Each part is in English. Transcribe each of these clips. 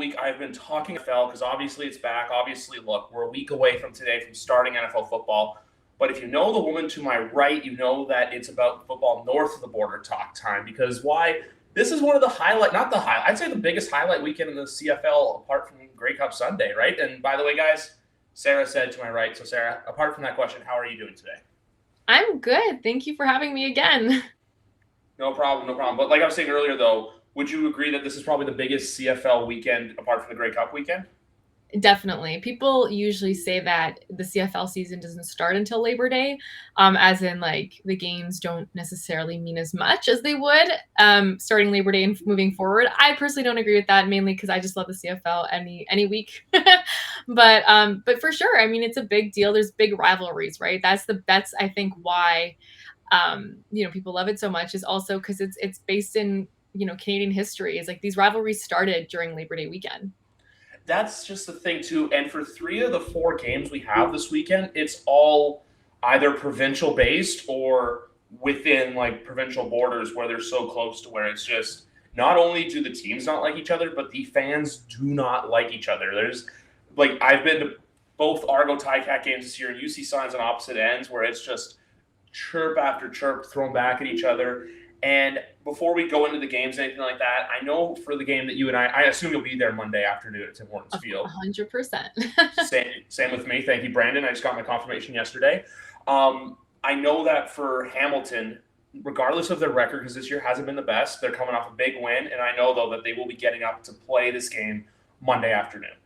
week I've been talking NFL because obviously it's back. Obviously, look, we're a week away from today from starting NFL football. But if you know the woman to my right, you know that it's about football north of the border talk time. Because why? This is one of the not the highlight, I'd say the biggest highlight weekend in the CFL apart from Grey Cup Sunday, right? And by the way, guys, Sarah said to my right. So, Sarah, apart from that question, how are you doing today? I'm good. Thank you for having me again. No problem, no problem. But like I was saying earlier, though, would you agree that this is probably the biggest CFL weekend apart from the Grey Cup weekend? Definitely. People usually say that the CFL season doesn't start until Labor Day, as in like the games don't necessarily mean as much as they would starting Labor Day and moving forward. I personally don't agree with that, mainly because I just love the CFL any week. But for sure, I mean it's a big deal. There's big rivalries, right? That's I think why people love it so much is also because it's based in Canadian history. Is like these rivalries started during Labor Day weekend. That's just the thing too. And for three of the four games we have this weekend, it's all either provincial based or within like provincial borders where they're so close to where it's just not only do the teams not like each other, but the fans do not like each other. There's like I've been to both Argo Cat games this year, and you see signs on opposite ends where it's just chirp after chirp thrown back at each other. And before we go into the games, anything like that, I know for the game that you and I assume you'll be there Monday afternoon at Tim Hortons Field. 100%. Same with me. Thank you, Brandon. I just got my confirmation yesterday. I know that for Hamilton, regardless of their record, because this year hasn't been the best, they're coming off a big win. And I know, though, that they will be getting up to play this game Monday afternoon.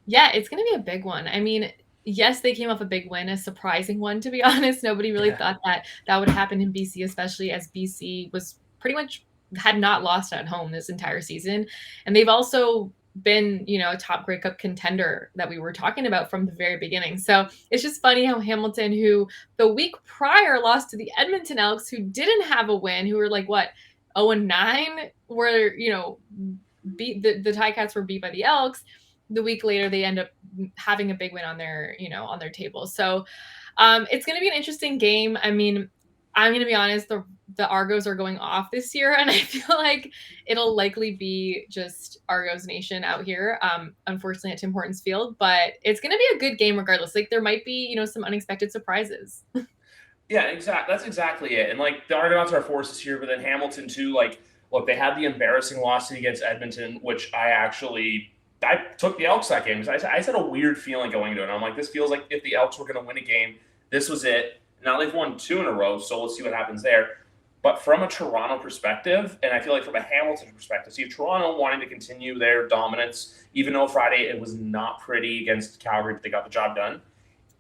Yeah, it's going to be a big one. I mean, yes, they came off a big win, a surprising one, to be honest. Nobody really Yeah. thought that that would happen in BC, especially as BC was pretty much had not lost at home this entire season. And they've also been, a top Grey Cup contender that we were talking about from the very beginning. So it's just funny how Hamilton, who the week prior lost to the Edmonton Elks, who didn't have a win, who were like, what, 0-9, where, beat the Ticats were beat by the Elks. The week later, they end up having a big win on their table. So it's going to be an interesting game. I mean, I'm going to be honest, the Argos are going off this year, and I feel like it'll likely be just Argos Nation out here, unfortunately, at Tim Hortons Field. But it's going to be a good game regardless. Like, there might be, some unexpected surprises. Yeah, exactly. That's exactly it. And like the Argonauts are forces here, but then Hamilton too. Like, look, they had the embarrassing loss against Edmonton, which I took the Elks that game because I just had a weird feeling going into it. I'm like, this feels like if the Elks were going to win a game, this was it. Now they've won two in a row, so we'll see what happens there. But from a Toronto perspective, and I feel like from a Hamilton perspective, see if Toronto wanting to continue their dominance, even though Friday it was not pretty against Calgary, but they got the job done.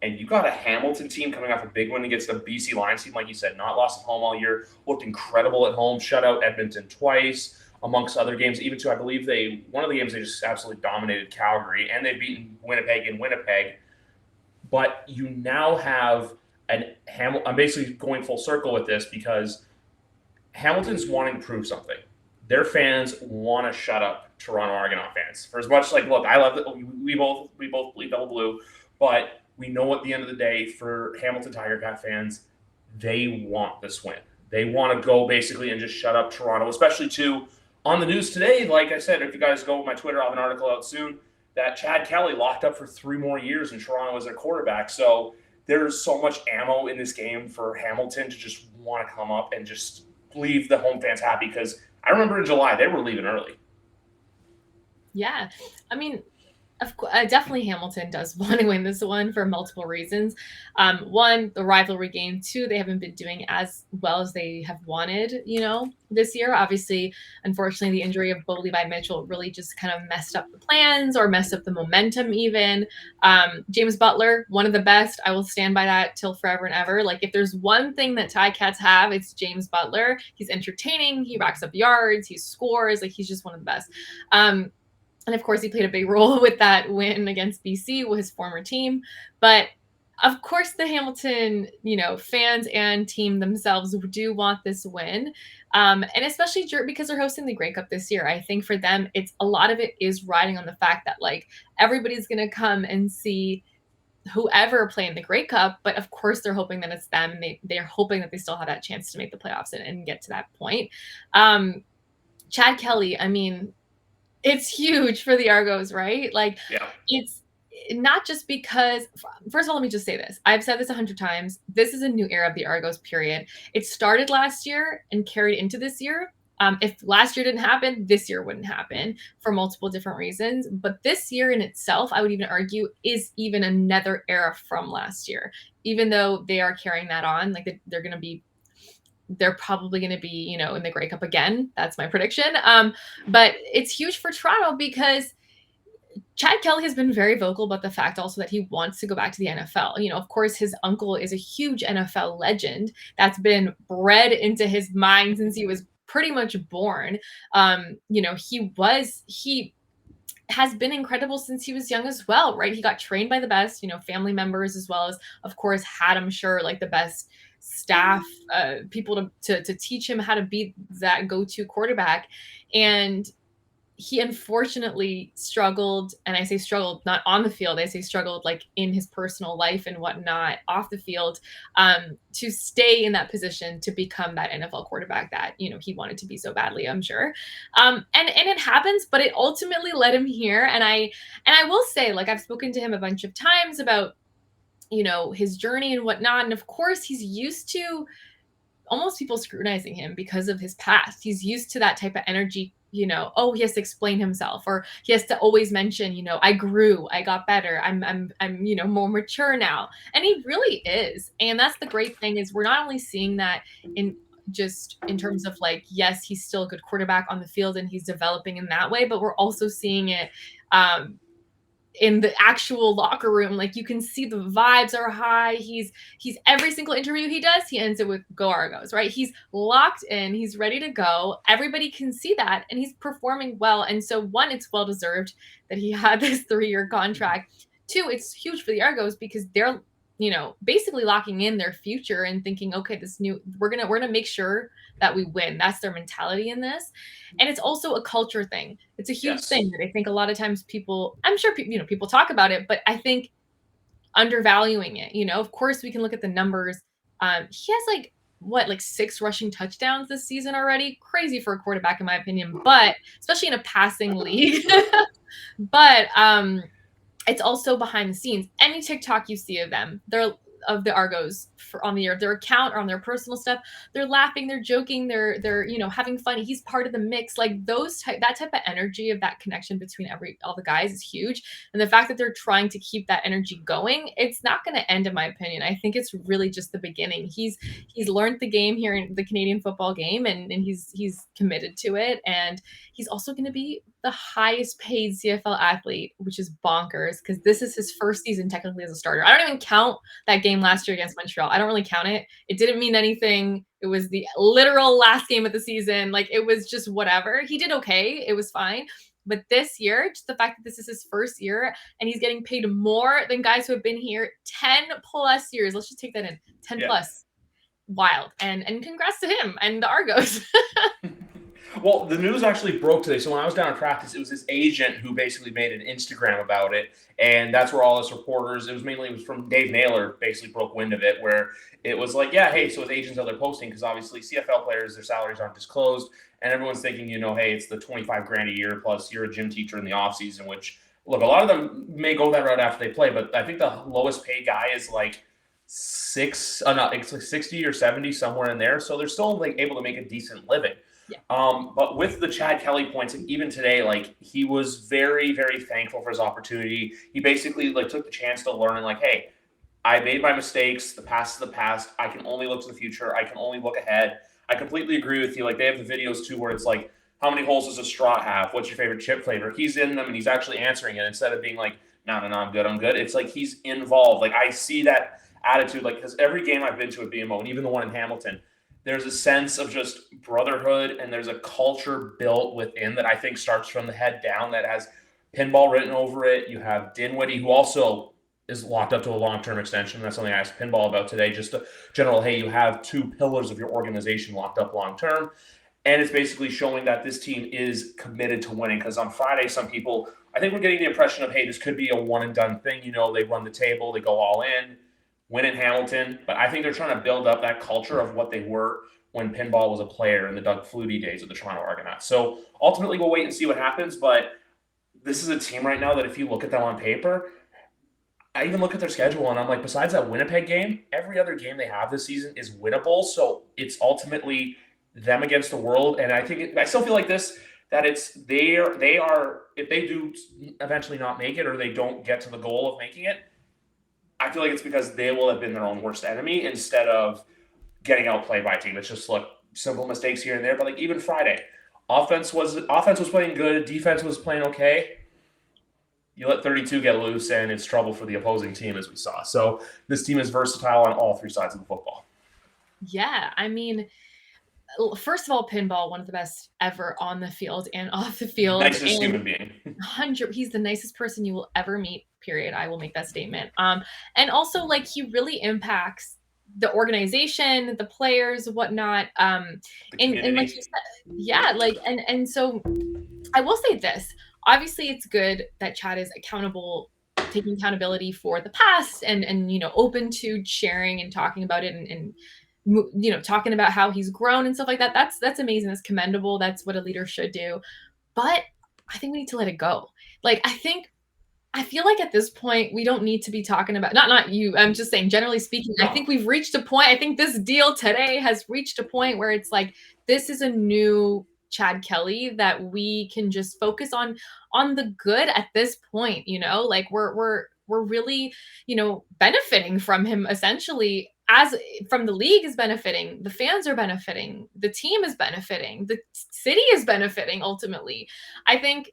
And you got a Hamilton team coming off a big win against the BC Lions team, like you said, not lost at home all year, looked incredible at home, shut out Edmonton twice, amongst other games. Even to, I believe one of the games they just absolutely dominated Calgary, and they've beaten Winnipeg in Winnipeg. But you now have I'm basically going full circle with this because Hamilton's wanting to prove something. Their fans want to shut up Toronto Argonaut fans. For as much like, look, I love that we both bleed double blue, but we know at the end of the day for Hamilton Tiger Cat fans, they want this win. They want to go basically and just shut up Toronto, especially too on the news today. Like I said, if you guys go with my Twitter, I'll have an article out soon that Chad Kelly locked up for 3 more years in Toronto as their quarterback. So there's so much ammo in this game for Hamilton to just want to come up and just leave the home fans happy because I remember in July they were leaving early. Yeah. I mean, of course, definitely Hamilton does want to win this one for multiple reasons. One, the rivalry game. Two, they haven't been doing as well as they have wanted, this year. Obviously, unfortunately, the injury of Bo Levi Mitchell really just kind of messed up the plans or messed up the momentum even. James Butler, one of the best. I will stand by that till forever and ever. Like, if there's one thing that Ticats have, it's James Butler. He's entertaining. He racks up yards. He scores. Like, he's just one of the best. And of course, he played a big role with that win against BC with his former team. But of course, the Hamilton, fans and team themselves do want this win. And especially because they're hosting the Grey Cup this year. I think for them, a lot of it is riding on the fact that like everybody's going to come and see whoever playing the Grey Cup, but of course they're hoping that it's them. They're hoping that they still have that chance to make the playoffs and get to that point. Chad Kelly, I mean, It's huge for the Argos, right? Like, Yeah. it's not just because, first of all, let me just say this. I've said this 100 times. This is a new era of the Argos, period. It started last year and carried into this year. If last year didn't happen, this year wouldn't happen for multiple different reasons. But this year in itself, I would even argue, is even another era from last year, even though they are carrying that on. Like, they're probably going to be, in the Grey Cup again. That's my prediction. But it's huge for Toronto because Chad Kelly has been very vocal about the fact also that he wants to go back to the NFL. Of course, his uncle is a huge NFL legend that's been bred into his mind since he was pretty much born. He has been incredible since he was young as well, right? He got trained by the best, family members, as well as, of course, had, I'm sure, like the best staff, people to teach him how to be that go-to quarterback. And he unfortunately struggled, and I say struggled not on the field, I say struggled like in his personal life and whatnot off the field, to stay in that position to become that NFL quarterback that he wanted to be so badly, I'm sure. And it happens, but it ultimately led him here. And I will say, like, I've spoken to him a bunch of times about his journey and whatnot, and of course he's used to almost people scrutinizing him because of his past. He's used to that type of energy, oh, he has to explain himself, or he has to always mention, I grew, I got better, I'm more mature now. And he really is. And that's the great thing, is we're not only seeing that in terms of, like, yes, he's still a good quarterback on the field and he's developing in that way, but we're also seeing it in the actual locker room. Like, you can see the vibes are high. He's every single interview he does, he ends it with "Go Argos," right? He's locked in, he's ready to go. Everybody can see that, and he's performing well. And so, one, it's well deserved that he had this 3-year contract. Two, it's huge for the Argos because they're basically locking in their future and thinking, okay, we're gonna make sure that we win. That's their mentality in this. And it's also a culture thing. It's a huge thing that I think a lot of times I'm sure people talk about it, but I think undervaluing it. Of course we can look at the numbers. He has like 6 rushing touchdowns this season already. Crazy for a quarterback, in my opinion, but especially in a passing league. But it's also behind the scenes. Any TikTok you see of them, they're of the Argos on their account or on their personal stuff, they're laughing, they're joking, they're having fun. He's part of the mix. Like, that type of energy, of that connection between all the guys, is huge. And the fact that they're trying to keep that energy going, it's not going to end, in my opinion. I think it's really just the beginning. He's learned the game here in the Canadian football game, and he's committed to it. And he's also going to be the highest paid CFL athlete, which is bonkers because this is his first season technically as a starter. I don't even count that game last year against Montreal. I don't really count it. It didn't mean anything. It was the literal last game of the season. Like, it was just whatever. He did okay. It was fine. But this year, just the fact that this is his first year and he's getting paid more than guys who have been here 10 plus years. Let's just take that in. 10 plus. Wild. And congrats to him and the Argos. Well, the news actually broke today. So when I was down in practice, it was his agent who basically made an Instagram about it. And that's where all his reporters, it was from Dave Naylor, basically broke wind of it, where it was like, yeah, hey, so his agents are there posting, because obviously CFL players, their salaries aren't disclosed. And everyone's thinking, hey, it's the 25 grand a year plus you're a gym teacher in the off season, which, look, a lot of them may go that route after they play. But I think the lowest paid guy is like it's like 60 or 70, somewhere in there. So they're still like able to make a decent living. Yeah. But with the Chad Kelly points, even today, like, he was very, very thankful for his opportunity. He basically took the chance to learn and hey, I made my mistakes. The past is the past. I can only look to the future. I can only look ahead. I completely agree with you. Like, they have the videos too, where it's like, how many holes does a straw have? What's your favorite chip flavor? He's in them and he's actually answering it instead of being like, no, I'm good. It's like he's involved. Like, I see that attitude, because every game I've been to at BMO, and even the one in Hamilton, there's a sense of just brotherhood, and there's a culture built within that I think starts from the head down, that has pinball written over it. You have Dinwiddie, who also is locked up to a long-term extension. That's something I asked Pinball about today. Just a general, hey, you have 2 pillars of your organization locked up long-term. And it's basically showing that this team is committed to winning, because on Friday, some people, I think we're getting the impression of, hey, this could be a one-and-done thing. They run the table, they go all in, win in Hamilton. But I think they're trying to build up that culture of what they were when pinball was a player in the Doug Flutie days of the Toronto Argonauts. So ultimately, we'll wait and see what happens. But this is a team right now that if you look at them on paper, I even look at their schedule and I'm like, besides that Winnipeg game, every other game they have this season is winnable. So it's ultimately them against the world. And I still feel like this, that they are if they do eventually not make it or they don't get to the goal of making it, I feel like it's because they will have been their own worst enemy instead of getting outplayed by a team. It's just look, simple mistakes here and there. But like even Friday, offense was playing good, defense was playing okay. You let 32 get loose, and it's trouble for the opposing team, as we saw. So this team is versatile on all three sides of the football. Yeah, I mean, first of all, pinball, one of the best ever on the field and off the field. Nicest human being. He's the nicest person you will ever meet, period. I will make that statement. And also, like, he really impacts the organization, the players, whatnot. And like you said, yeah, like, and so I will say this. Obviously, it's good that Chad is accountable, taking accountability for the past and open to sharing and talking about it and talking about how he's grown and stuff like that. That's amazing. That's commendable. That's what a leader should do. But I think we need to let it go. Like, I feel like at this point, we don't need to be talking about, not you, I'm just saying, generally speaking, no. I think we've reached a point. I think this deal today has reached a point where it's like, this is a new Chad Kelly that we can just focus on the good at this point, like we're really, benefiting from him essentially, as from the league is benefiting, the fans are benefiting, the team is benefiting, the city is benefiting ultimately. I think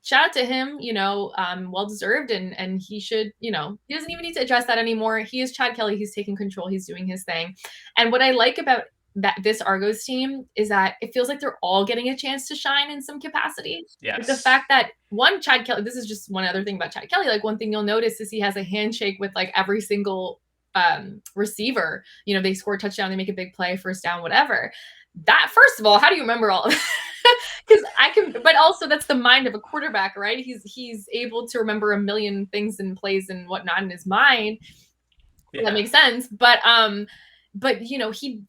shout out to him, well deserved, and he should, he doesn't even need to address that anymore. He is Chad Kelly. He's taking control. He's doing his thing. And what I like about this Argos team is that it feels like they're all getting a chance to shine in some capacity. Yes. Like the fact that Chad Kelly, this is just one other thing about Chad Kelly. Like one thing you'll notice is he has a handshake with like every single receiver. They score a touchdown, they make a big play, first down, whatever. That, first of all, how do you remember all of that? Because I can, but also that's the mind of a quarterback, right? He's able to remember a million things and plays and whatnot in his mind. Yeah. That makes sense. But he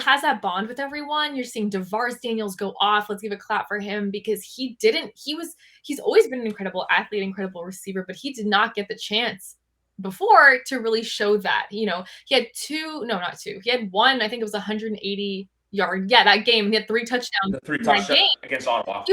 has that bond with everyone. You're seeing DeVaris Daniels go off. Let's give a clap for him because he's always been an incredible athlete, incredible receiver, but he did not get the chance before to really show that. He had he had one, I think it was 180 yard. Yeah, that game. He had 3 touchdowns. The 3 touchdowns against Ottawa.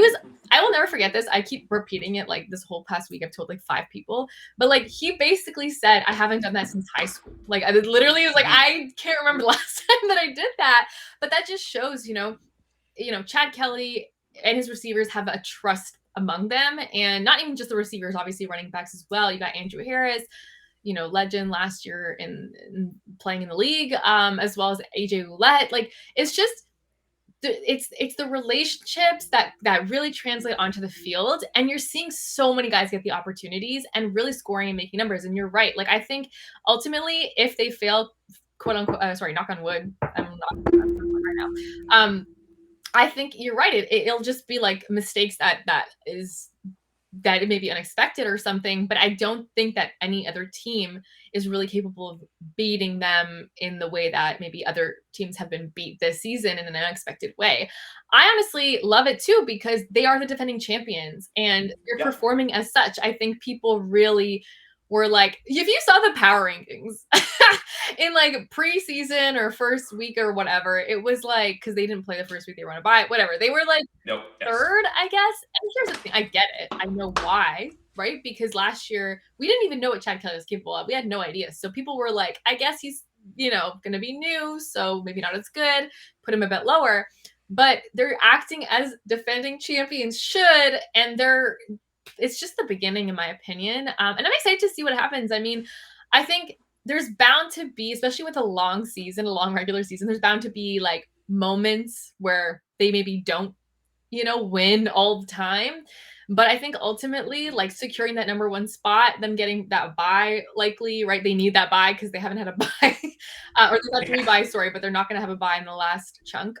I will never forget this. I keep repeating it like this whole past week. I've told like 5 people. But like he basically said, I haven't done that since high school. Like I literally was like, I can't remember the last time that I did that. But that just shows, Chad Kelly and his receivers have a trust among them. And not even just the receivers, obviously running backs as well. You got Andrew Harris, legend last year in playing in the league, as well as AJ Ouellette. Like it's just, it's the relationships that really translate onto the field, and you're seeing so many guys get the opportunities and really scoring and making numbers. And you're right. Like I think ultimately, if they fail, quote unquote, knock on wood, I'm not right now. I think you're right. It'll just be like mistakes that it may be unexpected or something, but I don't think that any other team is really capable of beating them in the way that maybe other teams have been beat this season in an unexpected way. I honestly love it too, because they are the defending champions and they're performing as such. I think people really were like, if you saw the power rankings in like preseason or first week or whatever, it was like, because they didn't play the first week, they were on a bye, whatever. They were like third, I guess. And here's the thing, I get it. I know why, right? Because last year we didn't even know what Chad Kelly was capable of. We had no idea. So people were like, I guess he's, going to be new, so maybe not as good. Put him a bit lower. But they're acting as defending champions should, and it's just the beginning, in my opinion. And I'm excited to see what happens. I mean, I think there's bound to be, especially with a long season, a long regular season, there's bound to be like moments where they maybe don't, win all the time. But I think ultimately, like securing that number 1 spot, them getting that bye likely, right? They need that bye because they haven't had a bye, or they've had 3 byes, sorry, but they're not going to have a bye in the last chunk.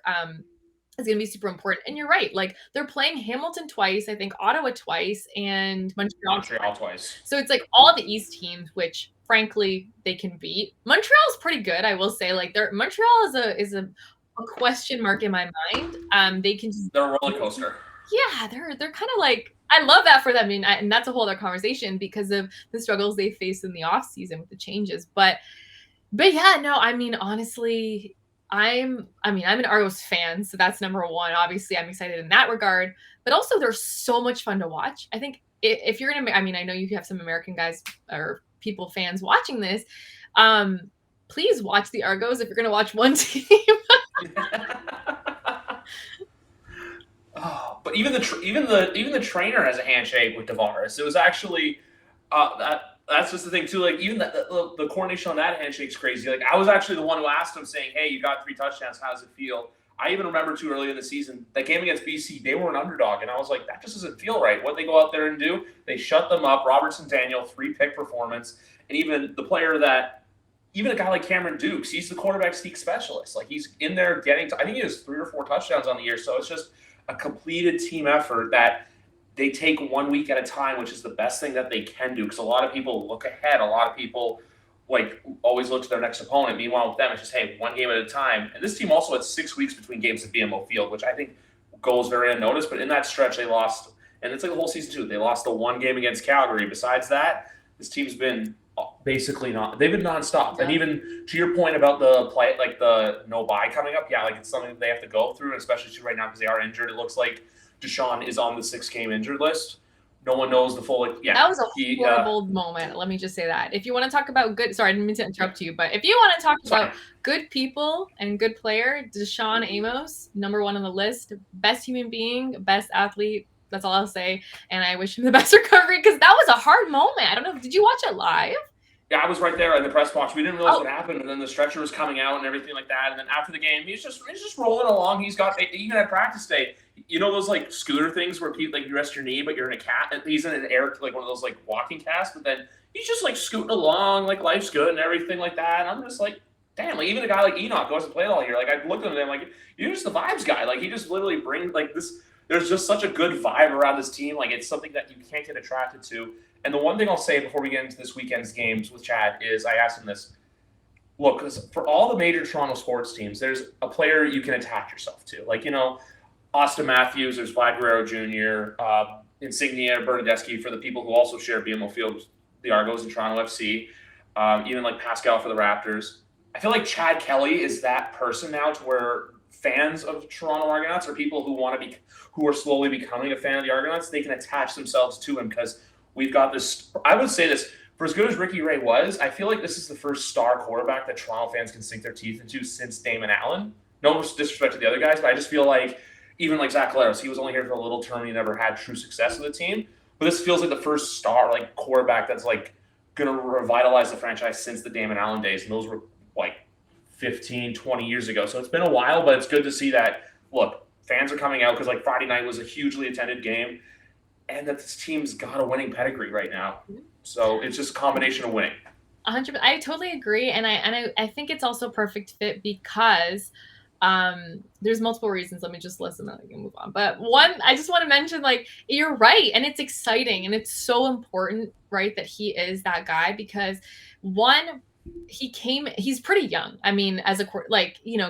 Is going to be super important. And you're right. Like they're playing Hamilton twice, I think Ottawa twice, and Montreal twice. So it's like all the East teams, which frankly they can beat. Montreal's pretty good, I will say. Like Montreal is a a question mark in my mind. They can just They're a roller coaster. yeah, they're kind of like I love that for them. I mean, and that's a whole other conversation because of the struggles they face in the off season with the changes. But yeah, no, I mean, honestly, I'm an Argos fan, so that's number one. Obviously, I'm excited in that regard, but also they're so much fun to watch. I think if you're gonna, I mean, I know you have some American guys or people fans watching this. Um, please watch the Argos if you're gonna watch one team. Oh, but even the trainer has a handshake with Tavares. It was actually that's just the thing too. Like even the coordination on that handshake's crazy. Like I was actually the one who asked him, saying, "Hey, you got 3 touchdowns. How does it feel?" I even remember too early in the season that game against BC, they were an underdog, and I was like, that just doesn't feel right. What they go out there and do, they shut them up. Robertson Daniel 3-pick performance, and even the player that even a guy like Cameron Dukes, he's the quarterback sneak specialist. Like he's in there getting to, I think he has 3 or 4 touchdowns on the year. So it's just a completed team effort that they take 1 week at a time, which is the best thing that they can do. Because a lot of people look ahead. A lot of people like always look to their next opponent. Meanwhile, with them, it's just, hey, 1 game at a time. And this team also had 6 weeks between games at BMO Field, which I think goes very unnoticed. But in that stretch, they lost, and it's like the whole season too. They lost the 1 game against Calgary. Besides that, this team's been basically they've been nonstop. Yeah. And even to your point about the play, like the no bye coming up, yeah, like it's something that they have to go through, and especially right now because they are injured. It looks like Deshaun is on the 6-game injured list. No one knows the full. Yeah, that was a horrible moment. Let me just say that. If you want to talk about good, sorry, I didn't mean to interrupt you, but if you want to talk about good people and good player, Deshaun Amos, number 1 on the list, best human being, best athlete. That's all I'll say. And I wish him the best recovery because that was a hard moment. I don't know. Did you watch it live? Yeah, I was right there in the press box. We didn't realize what happened, and then the stretcher was coming out and everything like that. And then after the game, he's just rolling along. He's got even at practice day, you know those like scooter things where people like you rest your knee, but you're in a cat. He's in an air like one of those like walking casts, but then he's just like scooting along, like life's good and everything like that. And I'm just like, damn, like even a guy like Enoch who hasn't played all year, like I looked at him and I'm like, you're just the vibes guy. Like he just literally brings like this. There's just such a good vibe around this team. Like it's something that you can't get attracted to. And the one thing I'll say before we get into this weekend's games with Chad is I asked him this. Look, because for all the major Toronto sports teams, there's a player you can attach yourself to. Like, you know, Austin Matthews, there's Vlad Guerrero Jr., Insignia, Bernadeschi for the people who also share BMO Field, the Argos and Toronto FC, even like Pascal for the Raptors. I feel like Chad Kelly is that person now to where fans of Toronto Argonauts or people who are slowly becoming a fan of the Argonauts, they can attach themselves to him because we've got this. I would say this, for as good as Ricky Ray was, I feel like this is the first star quarterback that Toronto fans can sink their teeth into since Damon Allen. No disrespect to the other guys, but I just feel like even like Zach Collaros, he was only here for a little term. He never had true success with the team. But this feels like the first star like quarterback that's like going to revitalize the franchise since the Damon Allen days. And those were like 15, 20 years ago. So it's been a while, but it's good to see that, look, fans are coming out because like Friday night was a hugely attended game. And that this team's got a winning pedigree right now. So it's just a combination of winning. 100%. I totally agree. And I think it's also a perfect fit because there's multiple reasons. Let me just listen and I can move on. But one, I just want to mention, like, you're right. And it's exciting. And it's so important, right, that he is that guy because one, he's pretty young. I mean, as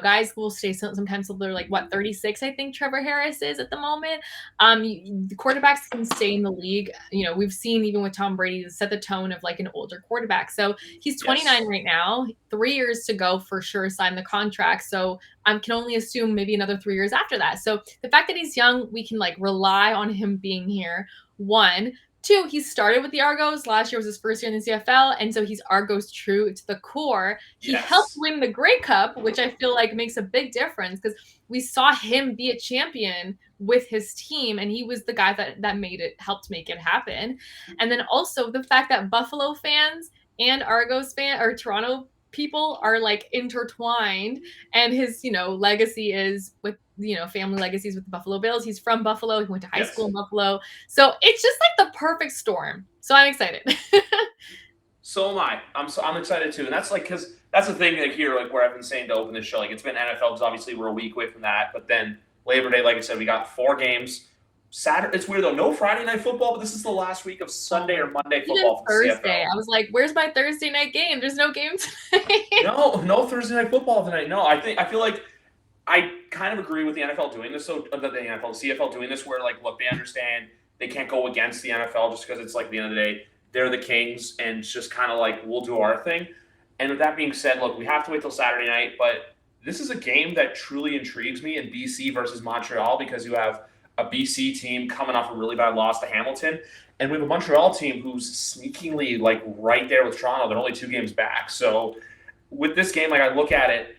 guys will stay sometimes they're like, 36, I think Trevor Harris is at the moment. The quarterbacks can stay in the league. You know, we've seen even with Tom Brady set the tone of like an older quarterback. So he's 29 right now, 3 years to go for sure, sign the contract. So I can only assume maybe another 3 years after that. So the fact that he's young, we can like rely on him being here. 1. 2, he started with the Argos. Last year was his first year in the CFL, and so he's Argos true to the core. He helped win the Grey Cup, which I feel like makes a big difference because we saw him be a champion with his team, and he was the guy that helped make it happen. And then also the fact that Buffalo fans and Argos fans or Toronto people are like intertwined, and his legacy is with family legacies with the Buffalo Bills. He's from Buffalo. He went to high school in Buffalo. So it's just like the perfect storm. So I'm excited. So am I. I'm excited too. And that's like, because that's the thing like here, like where I've been saying to open this show, like it's been NFL because obviously we're a week away from that. But then Labor Day, like I said, we got 4 games. Saturday, it's weird though. No Friday night football, but this is the last week of Sunday or Monday football. For Thursday, I was like, "Where's my Thursday night game? There's no game tonight." No Thursday night football tonight. No, I feel like I kind of agree with the NFL doing this. So the NFL, the CFL doing this, where like, look, they understand they can't go against the NFL just because it's like, at the end of the day, they're the kings, and it's just kind of like, we'll do our thing. And with that being said, look, we have to wait till Saturday night, but this is a game that truly intrigues me in BC versus Montreal, because you have a BC team coming off a really bad loss to Hamilton, and we have a Montreal team who's sneakingly like right there with Toronto. They're only 2 games back. So with this game, like, I look at it,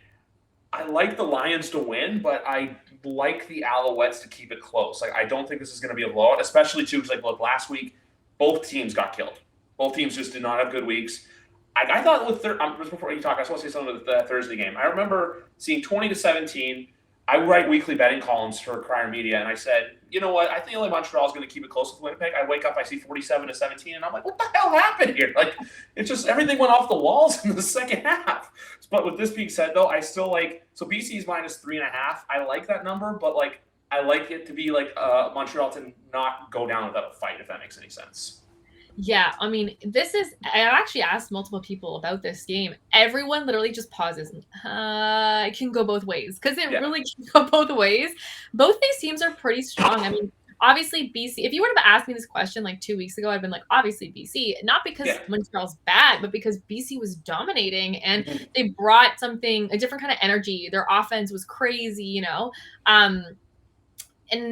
I like the Lions to win, but I like the Alouettes to keep it close. Like, I don't think this is going to be a blowout, especially too, because like, look, last week both teams got killed. Both teams just did not have good weeks. I thought with just before you talk, I just want to say something with the Thursday game. I remember seeing 20-17. I write weekly betting columns for Crier Media, and I said, you know what? I think only Montreal is going to keep it close with Winnipeg. I wake up, I see 47-17, and I'm like, what the hell happened here? Like, it's just everything went off the walls in the second half. But with this being said, though, I still like, so BC is -3.5. I like that number, but like, I like it to be like Montreal to not go down without a fight, if that makes any sense. Yeah, I mean, I actually asked multiple people about this game. Everyone literally just pauses. It can go both ways, because it really can go both ways. Both these teams are pretty strong. I mean, obviously BC, if you would have asked me this question like 2 weeks ago, I'd been like, obviously BC, not because Montreal's bad, but because BC was dominating and they brought a different kind of energy. Their offense was crazy, you know? And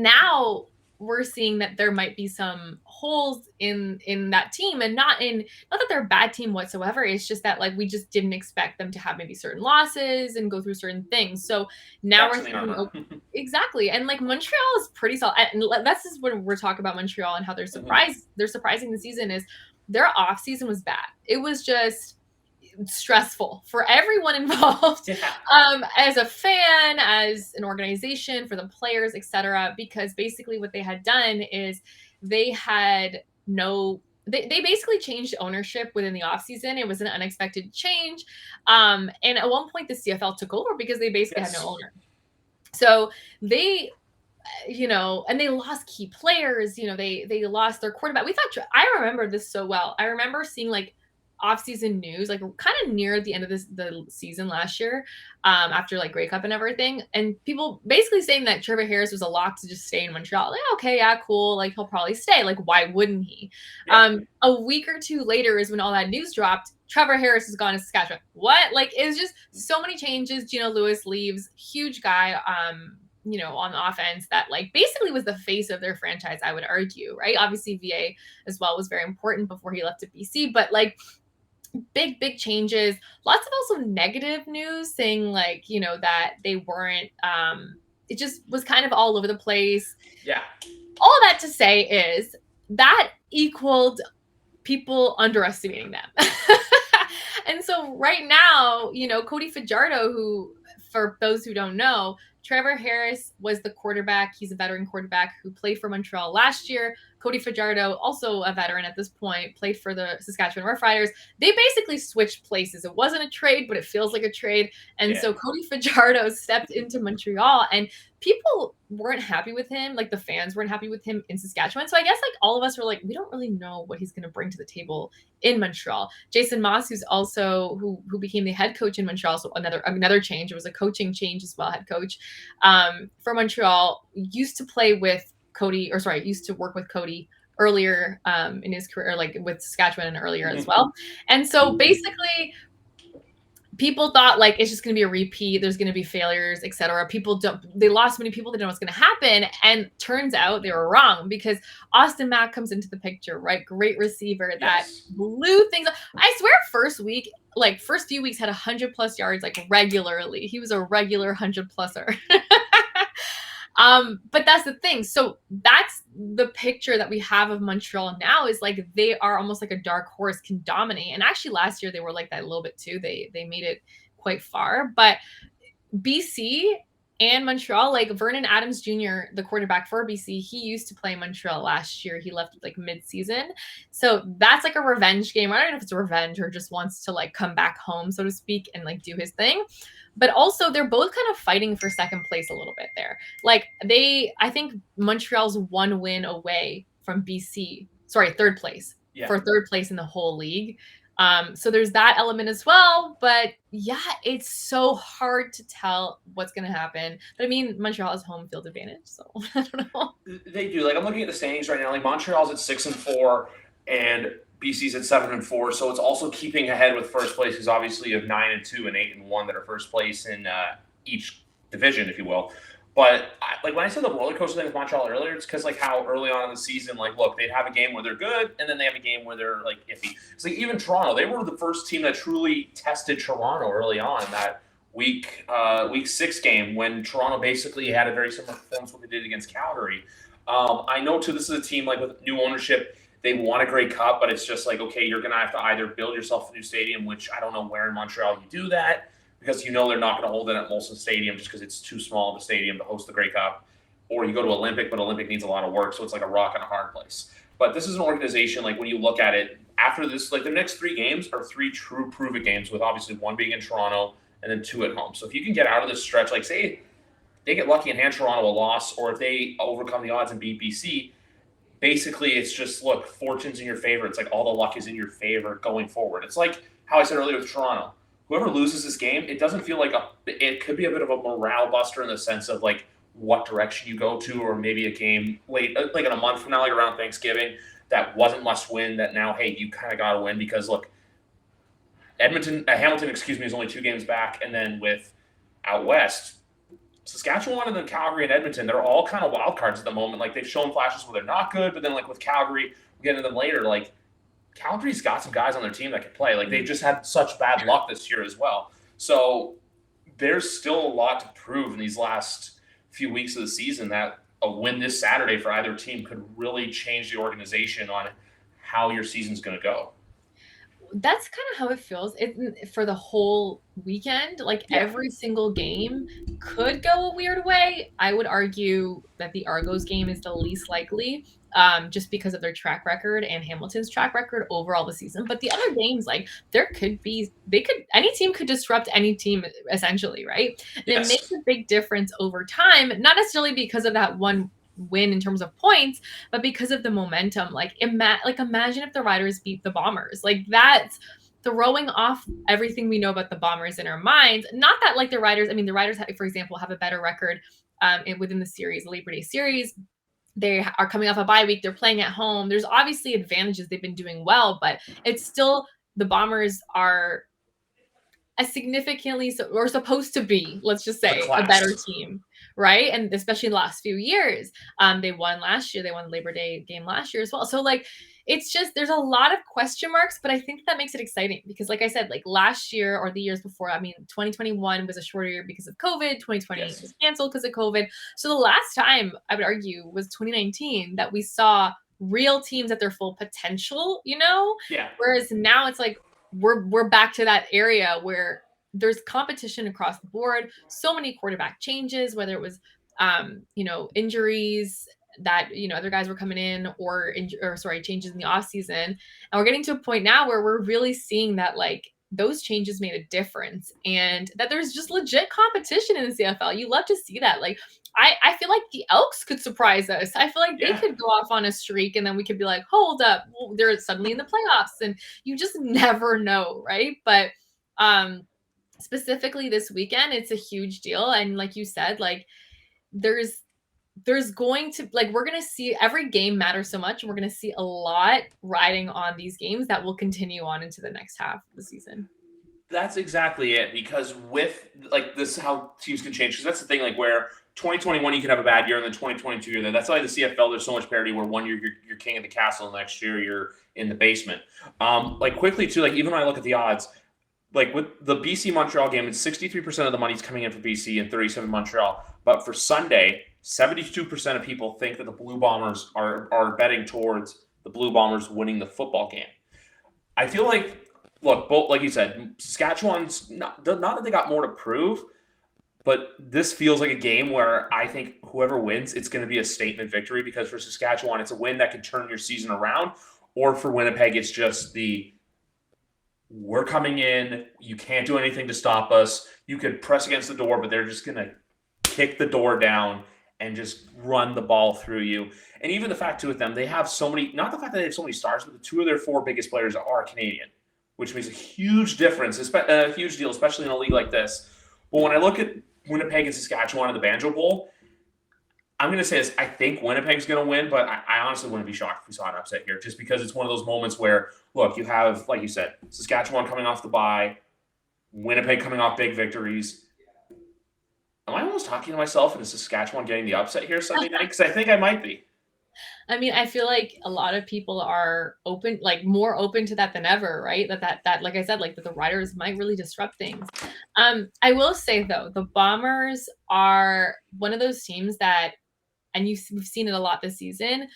now we're seeing that there might be some holes in that team, and not that they're a bad team whatsoever. It's just that like we just didn't expect them to have maybe certain losses and go through certain things. So now we're thinking, exactly. And like Montreal is pretty solid. And that's just when we're talking about Montreal and how they're surprising the season is their off season was bad. It was just stressful for everyone involved, as a fan, as an organization, for the players, etc. Because basically what they had done is they basically changed ownership within the offseason. It was an unexpected change. And at one point the CFL took over because they basically had no owner. So they, and they lost key players, they lost their quarterback. I remember this so well. I remember seeing like off-season news, like kind of near the end of the season last year, after like Grey Cup and everything, and people basically saying that Trevor Harris was a lock to just stay in Montreal. Like, okay, yeah, cool, like he'll probably stay. Like, why wouldn't he? A week or two later is when all that news dropped. Trevor Harris has gone to Saskatchewan. What? Like, it was just so many changes. Gino Lewis leaves, huge guy, on the offense that like basically was the face of their franchise, I would argue, right? Obviously VA as well was very important before he left to BC, but like big changes. Lots of also negative news saying like, that they weren't, it just was kind of all over the place. Yeah. All that to say is that equaled people underestimating them. And so right now, Cody Fajardo, who, for those who don't know, Trevor Harris was the quarterback. He's a veteran quarterback who played for Montreal last year. Cody Fajardo, also a veteran at this point, played for the Saskatchewan Roughriders. They basically switched places. It wasn't a trade, but it feels like a trade. And so Cody Fajardo stepped into Montreal, and people weren't happy with him. Like the fans weren't happy with him in Saskatchewan. So I guess like all of us were like, we don't really know what he's going to bring to the table in Montreal. Jason Moss, who's also who became the head coach in Montreal, so another change. It was a coaching change as well. Head coach for Montreal, used to work with Cody earlier in his career, like with Saskatchewan and earlier as well. And so basically people thought like it's just going to be a repeat. There's going to be failures, etc. They lost many people. They don't know what's going to happen. And turns out they were wrong, because Austin Mack comes into the picture, right? Great receiver that blew things up. I swear first few weeks had 100+ yards, like regularly. He was a regular 100+er. But that's the thing. So that's the picture that we have of Montreal now, is like they are almost like a dark horse, can dominate. And actually last year they were like that a little bit too. They made it quite far. But BC and Montreal, like Vernon Adams Jr., the quarterback for BC, he used to play Montreal last year. He left like mid-season. So that's like a revenge game. I don't know if it's a revenge or just wants to like come back home, so to speak, and like do his thing. But also they're both kind of fighting for second place a little bit there. Like I think Montreal's one win away from BC. Sorry, third place. For third place in the whole league. So there's that element as well. But yeah, it's so hard to tell what's going to happen. But I mean, Montreal has home field advantage, so I don't know. They do. Like I'm looking at the standings right now. Like Montreal's at 6-4, and BC's at 7-4. So it's also keeping ahead with first place because obviously you have 9-2 and 8-1 that are first place in each division, if you will. But like when I said the roller coaster thing with Montreal earlier, it's because like how early on in the season, like look, they'd have a game where they're good, and then they have a game where they're like iffy. It's like even Toronto, they were the first team that truly tested Toronto early on in that week 6 game when Toronto basically had a very similar performance to what they did against Calgary. I know too, this is a team like with new ownership. They want a Grey Cup, but it's just like okay, you're gonna have to either build yourself a new stadium, which I don't know where in Montreal you do that because you know they're not going to hold it at Molson Stadium just because it's too small of a stadium to host the Grey Cup. Or you go to Olympic, but Olympic needs a lot of work, so it's like a rock and a hard place. But this is an organization, like when you look at it, after this, like the next 3 games are 3 true prove-it games, with obviously 1 being in Toronto and then 2 at home. So if you can get out of this stretch, like say they get lucky and hand Toronto a loss, or if they overcome the odds and beat BC, basically it's just, look, fortune's in your favor. It's like all the luck is in your favor going forward. It's like how I said earlier with Toronto. Whoever loses this game, it doesn't feel like it could be a bit of a morale buster in the sense of like what direction you go to, or maybe a game late, like in a month from now, like around Thanksgiving, that wasn't must win, that now, hey, you kind of got to win because look, Hamilton, is only 2 games back. And then with out west, Saskatchewan and then Calgary and Edmonton, they're all kind of wild cards at the moment. Like they've shown flashes where they're not good, but then like with Calgary, we'll get into them later, like Calgary's got some guys on their team that can play. Like they've just had such bad luck this year as well. So there's still a lot to prove in these last few weeks of the season that a win this Saturday for either team could really change the organization on how your season's going to go. That's kind of how it feels for the whole weekend. Like every single game could go a weird way. I would argue that the Argos game is the least likely, just because of their track record and Hamilton's track record overall the season. But the other games, like any team could disrupt any team essentially, right? And it makes a big difference over time, not necessarily because of that one win in terms of points, but because of the momentum. Like imagine if the Riders beat the Bombers. Like that's throwing off everything we know about the Bombers in our minds. Not that like the Riders, for example, have a better record within the series, the Labor Day series. They are coming off a bye week. They're playing at home. There's obviously advantages. They've been doing well, but it's still, the Bombers are a significantly, or supposed to be, let's just say, a better team, right? And especially in the last few years, they won last year. They won the Labor Day game last year as well. So like, it's just, there's a lot of question marks, but I think that makes it exciting because like I said, like last year or the years before, 2021 was a shorter year because of COVID. 2020 was canceled because of COVID. So the last time I would argue was 2019 that we saw real teams at their full potential, Whereas now it's like, we're back to that area where there's competition across the board. So many quarterback changes, whether it was, injuries that, other guys were coming in changes in the off season. And we're getting to a point now where we're really seeing that like those changes made a difference and that there's just legit competition in the CFL. You love to see that. Like, I feel like the Elks could surprise us. I feel like they could go off on a streak and then we could be like, hold up, well, they're suddenly in the playoffs, and you just never know, right? But specifically this weekend, it's a huge deal. And like you said, like there's going to, like, we're going to see every game matter so much, and we're going to see a lot riding on these games that will continue on into the next half of the season. That's exactly it, because with like this, how teams can change. Because that's the thing, like where 2021 you could have a bad year, and then 2022 you're there. That's why the CFL, there's so much parity. Where one year you're king of the castle, and next year you're in the basement. Like quickly too, like even when I look at the odds, like with the BC Montreal game, it's 63% of the money's coming in for BC and 37% Montreal. But for Sunday, 72% of people think that the Blue Bombers are betting towards the Blue Bombers winning the football game. I feel like, look, both, like you said, Saskatchewan's not that they got more to prove, but this feels like a game where I think whoever wins, it's going to be a statement victory, because for Saskatchewan, it's a win that can turn your season around, or for Winnipeg, it's just we're coming in, you can't do anything to stop us. You could press against the door, but they're just going to kick the door down and just run the ball through you. And even the fact too with them, they have so many, not the fact that they have so many stars, but the 2 of their 4 biggest players are Canadian. which makes a huge difference, a huge deal, especially in a league like this. But when I look at Winnipeg and Saskatchewan in the Banjo Bowl, I'm going to say this. I think Winnipeg's going to win, but I honestly wouldn't be shocked if we saw an upset here, just because it's one of those moments where, look, you have, like you said, Saskatchewan coming off the bye, Winnipeg coming off big victories. Am I almost talking to myself into Saskatchewan getting the upset here Sunday night? Because I think I might be. I mean, I feel like a lot of people are open, like more open to that than ever, right? That like I said, like that the Riders might really disrupt things. I will say though, the Bombers are one of those teams that, and we've seen it a lot this season.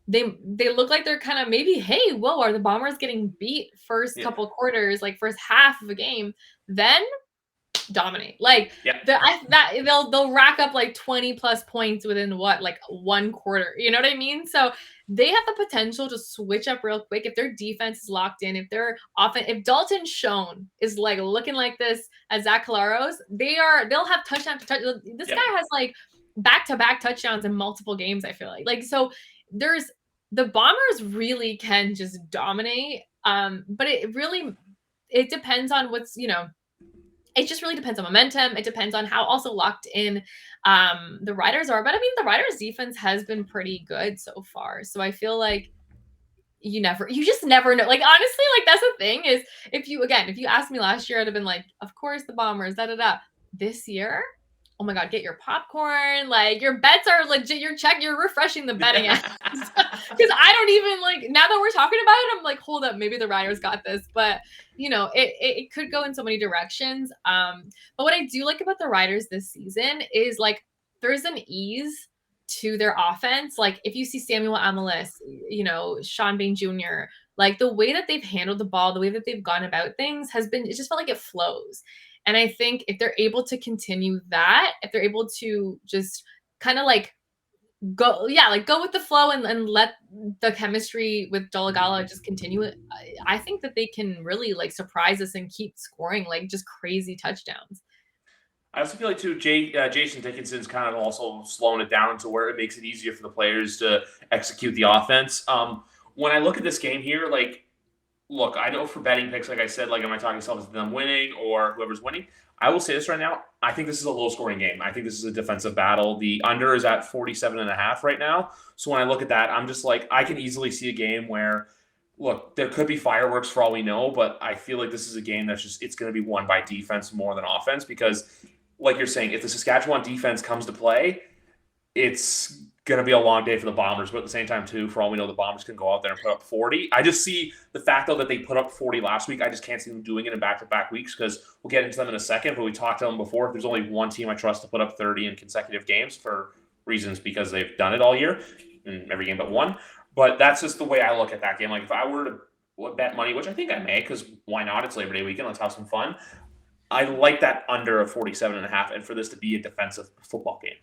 They look like they're kind of maybe, hey, whoa, are the Bombers getting beat first couple quarters, like first half of a game, then dominate. Like they'll rack up like 20 plus points within like one quarter. You know what I mean? So they have the potential to switch up real quick if their defense is locked in. If they're often, if Dalton Schoen is like looking like this as Zach Collaros, they'll have touchdown to touch. This guy has like back-to-back touchdowns in multiple games. I feel like so there's the Bombers really can just dominate. But it depends on what's it just really depends on momentum. It depends on how also locked in the Riders are. But I mean, the Riders defense has been pretty good so far. So I feel like you just never know. Like, honestly, like that's the thing is if you asked me last year, I'd have been like, of course the Bombers, da-da-da. This year, oh my God, get your popcorn. Like your bets are legit. You're refreshing the betting apps. Because I don't even like, now that we're talking about it, I'm like, hold up, maybe the Riders got this. But it could go in so many directions. But what I do like about the Riders this season is like there's an ease to their offense. Like if you see Samuel Amelis, Sean Bain Jr., like the way that they've handled the ball, the way that they've gone about things it just felt like it flows. And I think if they're able to continue that, if they're able to just kind of like go with the flow and let the chemistry with Dolagala just continue, I think that they can really like surprise us and keep scoring like just crazy touchdowns. I also feel like too, Jason Dickinson's kind of also slowing it down to where it makes it easier for the players to execute the offense. When I look at this game here, like, look, I know for betting picks, like I said, like, am I talking myself as them winning or whoever's winning? I will say this right now. I think this is a low-scoring game. I think this is a defensive battle. The under is at 47.5 right now. So when I look at that, I'm just like, I can easily see a game where, look, there could be fireworks for all we know, but I feel like this is a game that's just, it's going to be won by defense more than offense because, like you're saying, if the Saskatchewan defense comes to play, it's going to be a long day for the Bombers, but at the same time, too, for all we know, the Bombers can go out there and put up 40. I just see the fact, though, that they put up 40 last week. I just can't see them doing it in back-to-back weeks because we'll get into them in a second, but we talked to them before. If there's only one team I trust to put up 30 in consecutive games for reasons because they've done it all year in every game but one. But that's just the way I look at that game. Like, if I were to bet money, which I think I may because why not? It's Labor Day weekend. Let's have some fun. I like that under of 47.5 and for this to be a defensive football game.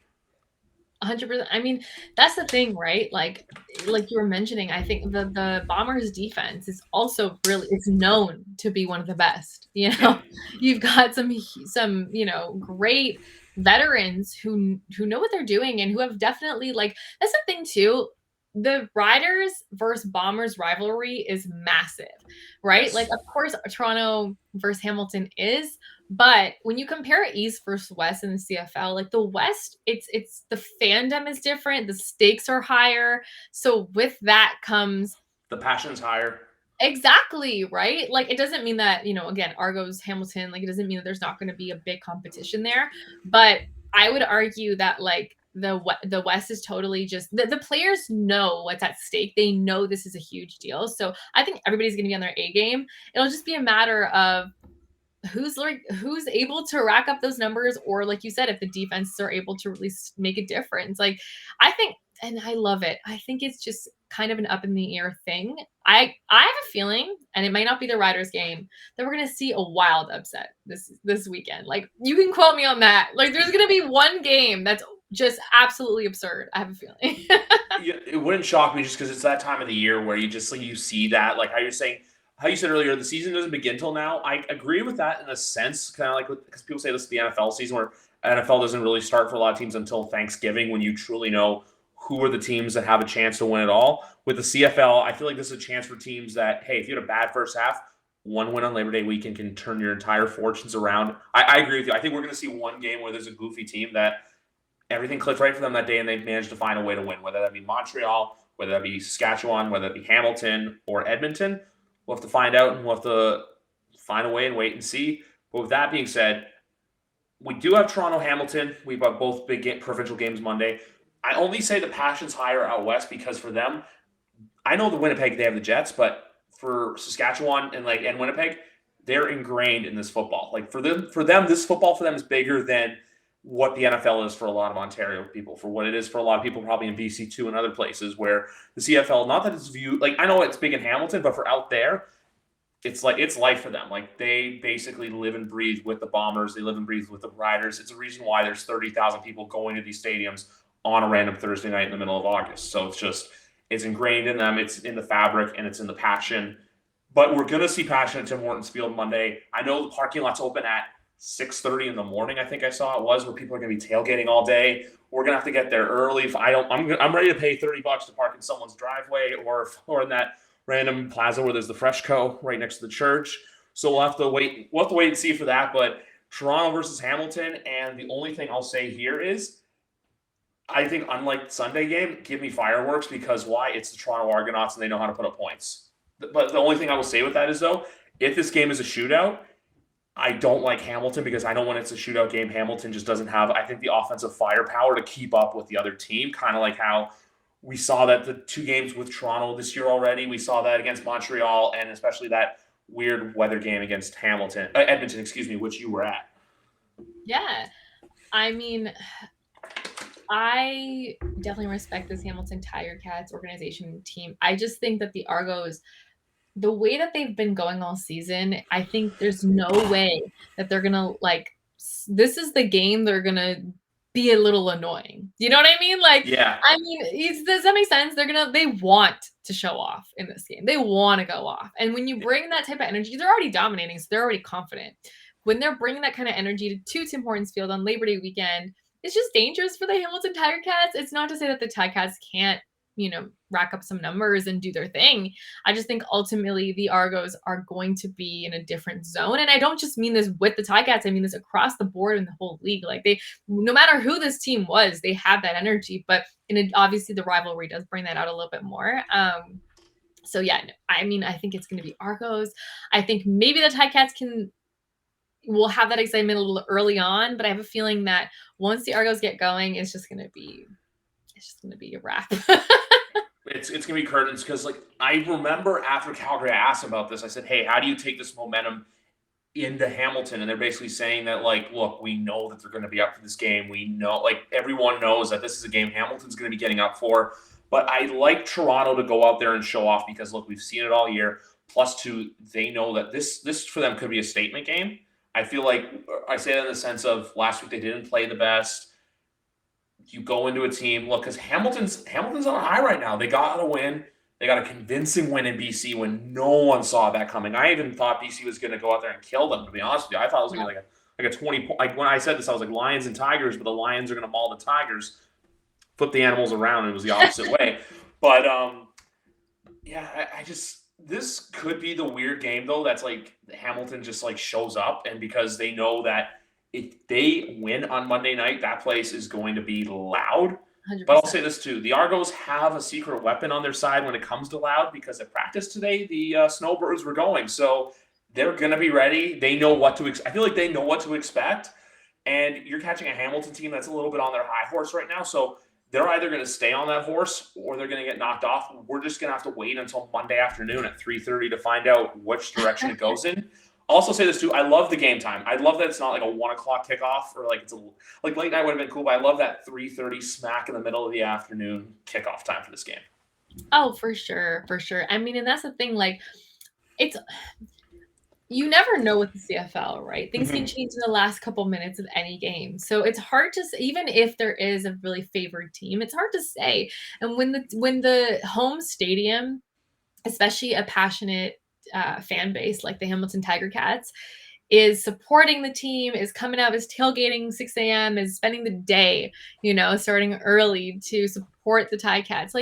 100%. I mean, that's the thing, right? Like you were mentioning, I think the Bombers defense is also it's known to be one of the best. You've got some great veterans who know what they're doing and who have definitely like that's the thing too. The Riders versus Bombers rivalry is massive, right? Yes. Like, of course, Toronto versus Hamilton is, but when you compare East versus West in the CFL, like the West, it's the fandom is different, the stakes are higher. So with that comes the passion's higher. Exactly, right? Like it doesn't mean that, again, Argos, Hamilton, like it doesn't mean that there's not going to be a big competition there, but I would argue that like the West is totally just the players know what's at stake. They know this is a huge deal. So I think everybody's going to be on their A game. It'll just be a matter of who's able to rack up those numbers, or like you said, if the defenses are able to really make a difference. Like I think, and I love it. I think it's just kind of an up in the air thing. I have a feeling, and it might not be the Riders game, that we're going to see a wild upset this weekend. Like you can quote me on that. Like there's going to be one game that's just absolutely absurd. I have a feeling. Yeah, it wouldn't shock me just because it's that time of the year where you just like you see that, like how you said earlier, the season doesn't begin till now. I agree with that in a sense, kind of like because people say this is the NFL season where NFL doesn't really start for a lot of teams until Thanksgiving when you truly know who are the teams that have a chance to win it all. With the CFL, I feel like this is a chance for teams that, hey, if you had a bad first half, one win on Labor Day weekend can turn your entire fortunes around. I agree with you. I think we're going to see one game where there's a goofy team that everything clicked right for them that day and they managed to find a way to win, whether that be Montreal, whether that be Saskatchewan, whether that be Hamilton or Edmonton. We'll have to find out and we'll have to find a way and wait and see. But with that being said, we do have Toronto Hamilton. We've got both provincial games Monday. I only say the passion's higher out west because for them, I know the Winnipeg they have the Jets, but for Saskatchewan and Winnipeg, they're ingrained in this football. Like for them, this football for them is bigger than what the NFL is for a lot of Ontario people, for what it is for a lot of people probably in BC too and other places where the CFL, not that it's viewed like I know it's big in Hamilton, but for out there, it's like it's life for them. Like they basically live and breathe with the Bombers. They live and breathe with the Riders. It's a reason why there's 30,000 people going to these stadiums on a random Thursday night in the middle of August. So it's ingrained in them. It's in the fabric and it's in the passion. But we're gonna see passion at Tim Hortons Field Monday. I know the parking lot's open at 6:30 in the morning. I think I saw it was where people are gonna be tailgating all day. We're gonna have to get there early. If I don't, I'm ready to pay $30 to park in someone's driveway or in that random plaza where there's the Freshco right next to the church. So we'll have to wait. We'll have to wait and see for that. But Toronto versus Hamilton, and the only thing I'll say here is, I think unlike the Sunday game, give me fireworks because why? It's the Toronto Argonauts and they know how to put up points. But the only thing I will say with that is though, if this game is a shootout, I don't like Hamilton because I know when it's a shootout game, Hamilton just doesn't have, I think, the offensive firepower to keep up with the other team. Kind of like how we saw that the two games with Toronto this year already. We saw that against Montreal and especially that weird weather game against Edmonton, excuse me, which you were at. Yeah. I mean, I definitely respect this Hamilton Tiger Cats organization team. I just think that the Argos, the way that they've been going all season, I think there's no way that they're gonna this is the game they're gonna be a little annoying. You know what I mean? Yeah. I mean, does that make sense? They want to show off in this game. They want to go off. And when you bring that type of energy, they're already dominating, so they're already confident. When they're bringing that kind of energy to Tim Hortons Field on Labor Day weekend, it's just dangerous for the Hamilton Tiger Cats. It's not to say that the Tiger Cats can't, rack up some numbers and do their thing. I just think ultimately the Argos are going to be in a different zone. And I don't just mean this with the Ticats. I mean this across the board in the whole league. Like no matter who this team was, they have that energy. But obviously the rivalry does bring that out a little bit more. So yeah, I mean, I think it's going to be Argos. I think maybe the Ticats will have that excitement a little early on, but I have a feeling that once the Argos get going, it's just going to be a wrap. It's gonna be curtains because I remember after Calgary, I asked about this. I said, "Hey, how do you take this momentum into Hamilton?" And they're basically saying that look, we know that they're going to be up for this game. We know everyone knows that this is a game Hamilton's going to be getting up for. But I like Toronto to go out there and show off because look, we've seen it all year. Plus, two, they know that this for them could be a statement game. I feel like I say that in the sense of last week they didn't play the best. You go into a team, look, because Hamilton's on a high right now. They got a win. They got a convincing win in BC when no one saw that coming. I even thought BC was going to go out there and kill them, to be honest with you. I thought it was going to be like a 20 point. Like when I said this, I was like Lions and Tigers, but the Lions are going to maul the Tigers, flip the animals around, and it was the opposite way. But yeah, I just this could be the weird game though. That's Hamilton just shows up, and because they know that if they win on Monday night, that place is going to be loud. 100%. But I'll say this too: the Argos have a secret weapon on their side when it comes to loud because at practice today, the Snowbirds were going, so they're going to be ready. They know what to. I feel like they know what to expect, and you're catching a Hamilton team that's a little bit on their high horse right now. So they're either going to stay on that horse or they're going to get knocked off. We're just going to have to wait until Monday afternoon at 3:30 to find out which direction it goes in. Also say this too. I love the game time. I love that it's not like a 1 o'clock kickoff or it's late night would have been cool. But I love that 3:30 smack in the middle of the afternoon kickoff time for this game. Oh, for sure, for sure. I mean, and that's the thing. It's you never know with the CFL, right? Things can change in the last couple minutes of any game, so it's hard to say, even if there is a really favored team. It's hard to say. And when the home stadium, especially a passionate fan base like the Hamilton Tiger Cats, is supporting the team, is coming out, is tailgating 6 a.m., is spending the day, starting early to support the Tiger Cats.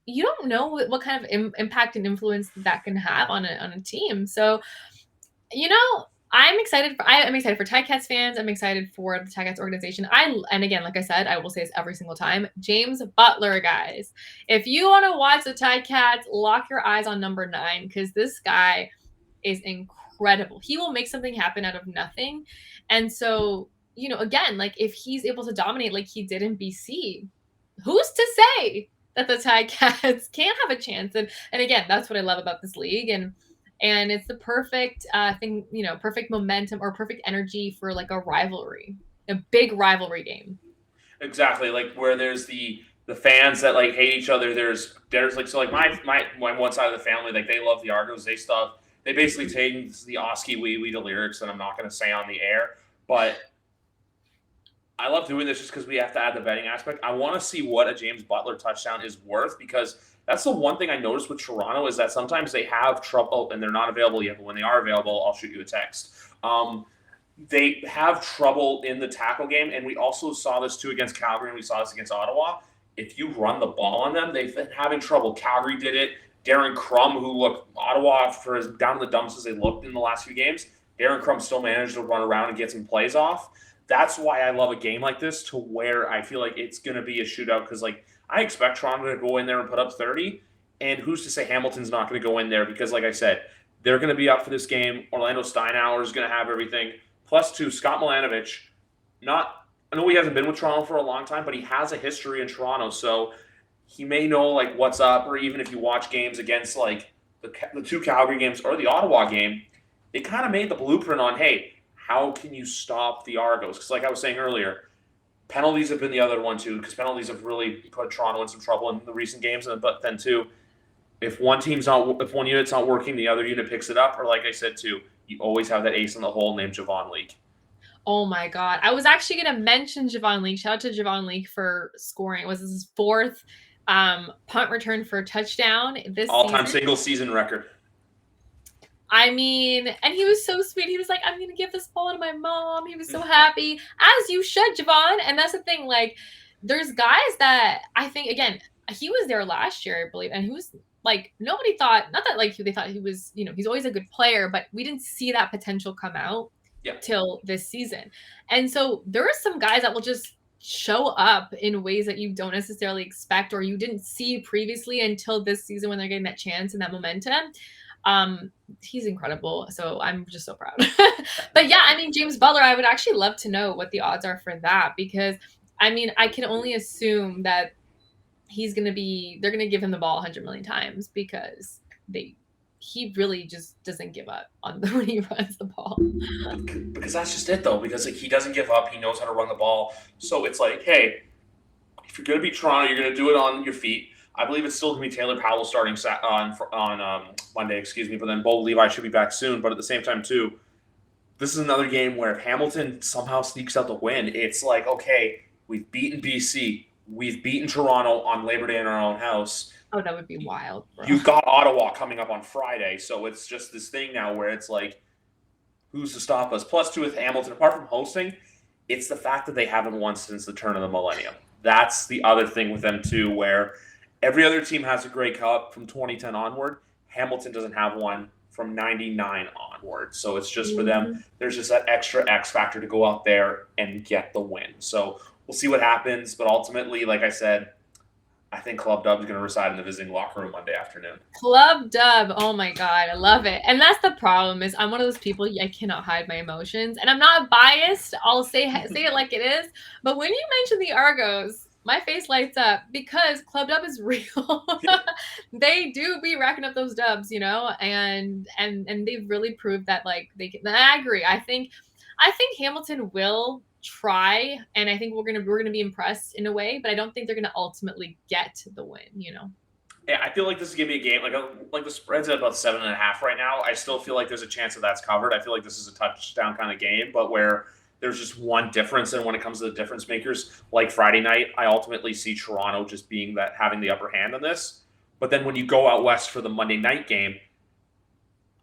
You don't know what kind of impact and influence that can have on a team. So You know, I'm excited for Ticats fans. I'm excited for the Ticats organization. And again, like I said, I will say this every single time. James Butler, guys. If you want to watch the Ticats, lock your eyes on number 9 because this guy is incredible. He will make something happen out of nothing. And so, again, like if he's able to dominate like he did in BC, who's to say that the Ticats can't have a chance? And again, that's what I love about this league. And it's the perfect thing, perfect momentum or perfect energy for like a rivalry, a big rivalry game. Exactly, like where there's the fans that like hate each other. There's like, so like my one side of the family, like they love the Argos. They basically take the Oski wee wee to lyrics that I'm not going to say on the air, but I love doing this just because we have to add the betting aspect. I want to see what a James Butler touchdown is worth because that's the one thing I noticed with Toronto is that sometimes they have trouble and they're not available yet. But when they are available, I'll shoot you a text. They have trouble in the tackle game, and we also saw this too against Calgary, and we saw this against Ottawa. If you run the ball on them, they've been having trouble. Calgary did it. Darren Crum, who looked Ottawa for as down in the dumps as they looked in the last few games, Darren Crum still managed to run around and get some plays off. That's why I love a game like this to where I feel like it's going to be a shootout because, like, I expect Toronto to go in there and put up 30, and who's to say Hamilton's not going to go in there because, like I said, they're going to be up for this game. Orlando Steinauer is going to have everything. Plus, two, Scott Milanovich, I know he hasn't been with Toronto for a long time, but he has a history in Toronto, so he may know, like, what's up, or even if you watch games against, like, the 2 Calgary games or the Ottawa game, it kind of made the blueprint on, hey, how can you stop the Argos? Because like I was saying earlier, penalties have been the other one too, because penalties have really put Toronto in some trouble in the recent games. But then too, if one unit's not working, the other unit picks it up. Or like I said too, you always have that ace in the hole named Javon Leake. Oh my God. I was actually going to mention Javon Leake. Shout out to Javon Leake for scoring. It was his 4th punt return for a touchdown this all-time single season record. I mean, and he was so sweet. He was like, I'm going to give this ball to my mom. He was so happy, as you should, Javon. And that's the thing. Like, there's guys that I think, again, he was there last year, I believe. And he was like, nobody thought, not that like they thought he was, he's always a good player, but we didn't see that potential come out till this season. And so there are some guys that will just show up in ways that you don't necessarily expect or you didn't see previously until this season when they're getting that chance and that momentum. He's incredible. So I'm just so proud. But yeah, I mean, James Butler, I would actually love to know what the odds are for that because I mean, I can only assume that they're going to give him the ball 100 million times because he really just doesn't give up on when he runs the ball. Because that's just it though, because like, he doesn't give up. He knows how to run the ball. So it's like, hey, if you're going to beat Toronto, you're going to do it on your feet. I believe it's still going to be Taylor Powell starting on Monday, but then Bo Levi should be back soon. But at the same time, too, this is another game where if Hamilton somehow sneaks out the win, it's like, okay, we've beaten BC. We've beaten Toronto on Labor Day in our own house. Oh, that would be wild, bro. You've got Ottawa coming up on Friday. So it's just this thing now where it's like, who's to stop us? Plus, too, with Hamilton, apart from hosting, it's the fact that they haven't won since the turn of the millennium. That's the other thing with them, too, where every other team has a Grey Cup from 2010 onward. Hamilton doesn't have one from 99 onward. So it's just for them, there's just that extra X factor to go out there and get the win. So we'll see what happens. But ultimately, like I said, I think Club Dub is going to reside in the visiting locker room Monday afternoon. Club Dub. Oh my God. I love it. And that's the problem is I'm one of those people, I cannot hide my emotions. And I'm not biased. I'll say it like it is. But when you mention the Argos, my face lights up because Club Dub is real. They do be racking up those dubs, and they've really proved that like they can. And I agree. I think Hamilton will try, and I think we're gonna be impressed in a way, but I don't think they're gonna ultimately get the win. Yeah, I feel like this is gonna be a game like the spread's at about 7.5 right now. I still feel like there's a chance that's covered. I feel like this is a touchdown kind of game, but where there's just one difference, and when it comes to the difference makers, like Friday night, I ultimately see Toronto just having the upper hand on this. But then when you go out west for the Monday night game,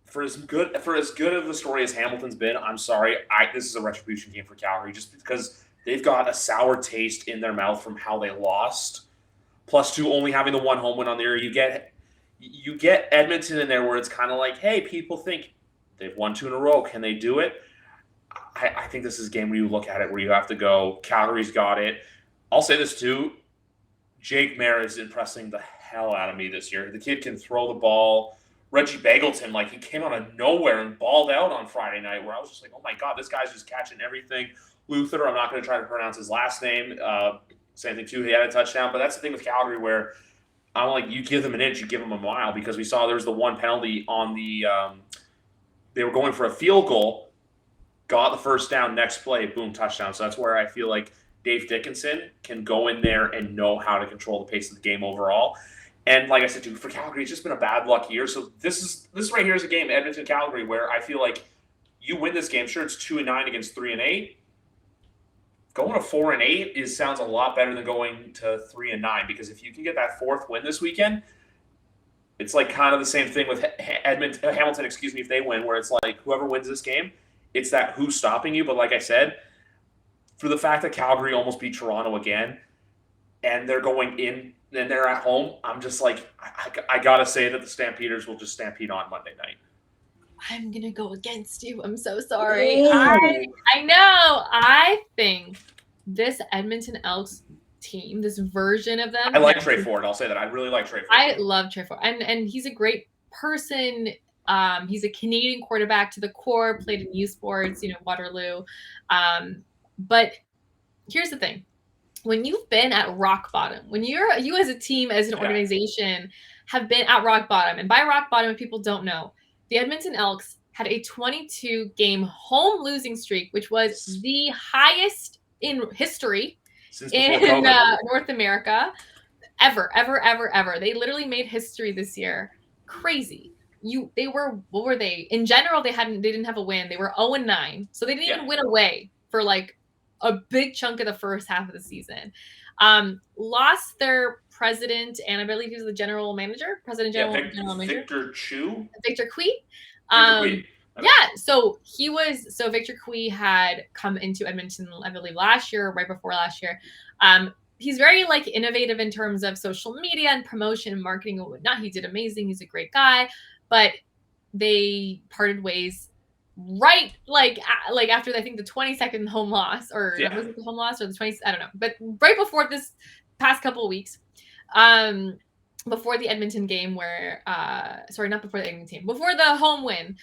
for as good of a story as Hamilton's been, I'm sorry, this is a retribution game for Calgary, just because they've got a sour taste in their mouth from how they lost. Plus, two, only having the one home win on the year, you get Edmonton in there where it's kind of like, hey, people think They've won 2 in a row. Can they do it? I think this is a game where you look at it where you have to go, Calgary's got it. I'll say this too. Jake Mayer is impressing the hell out of me this year. The kid can throw the ball. Reggie Bagleton, like, he came out of nowhere and balled out on Friday night, where I was just like, oh my God, this guy's just catching everything. Luther, I'm not going to try to pronounce his last name. Same thing too, he had a touchdown. But that's the thing with Calgary, where I'm like, you give them an inch, you give them a mile, because we saw there was the one penalty on the they were going for a field goal, got the first down, next play, boom, touchdown. So that's where I feel like Dave Dickinson can go in there and know how to control the pace of the game overall. And like I said, too, for Calgary, it's just been a bad luck year. So this right here is a game, Edmonton-Calgary, where I feel like you win this game. Sure, it's 2-9 against 3-8. Going to 4-8 sounds a lot better than going to 3-9, because if you can get that fourth win this weekend, it's like kind of the same thing with Hamilton, if they win, where it's like whoever wins this game, it's that who's stopping you. But like I said, for the fact that Calgary almost beat Toronto again, and they're going in and they're at home, I'm just like, I got to say that the Stampeders will just stampede on Monday night. I'm going to go against you. I'm so sorry. I know. I think this Edmonton Elks team, this version of them. I like Trey Ford. I'll say that. I really like Trey Ford. I love Trey Ford. And he's a great person. He's a Canadian quarterback to the core, played in U Sports, Waterloo. But here's the thing. When you've been at rock bottom, when you as a team, as an organization, have been at rock bottom, and by rock bottom, if people don't know, the Edmonton Elks had a 22-game home losing streak, which was the highest in history in North America ever. They literally made history this year. Crazy. What were they? In general, they didn't have a win. They were 0-9. So they didn't even win away for like a big chunk of the first half of the season. Lost their president, and I believe he was the general manager, general manager. Victor Cui. So Victor Cui had come into Edmonton, I believe, last year, right before last year. He's very like innovative in terms of social media and promotion and marketing and whatnot. He did amazing. He's a great guy, but they parted ways right like after I think the 22nd home loss, or was it the home loss or the 20th? I don't know, but right before this past couple of weeks, before the Edmonton game, where not before the Edmonton game, before the home win.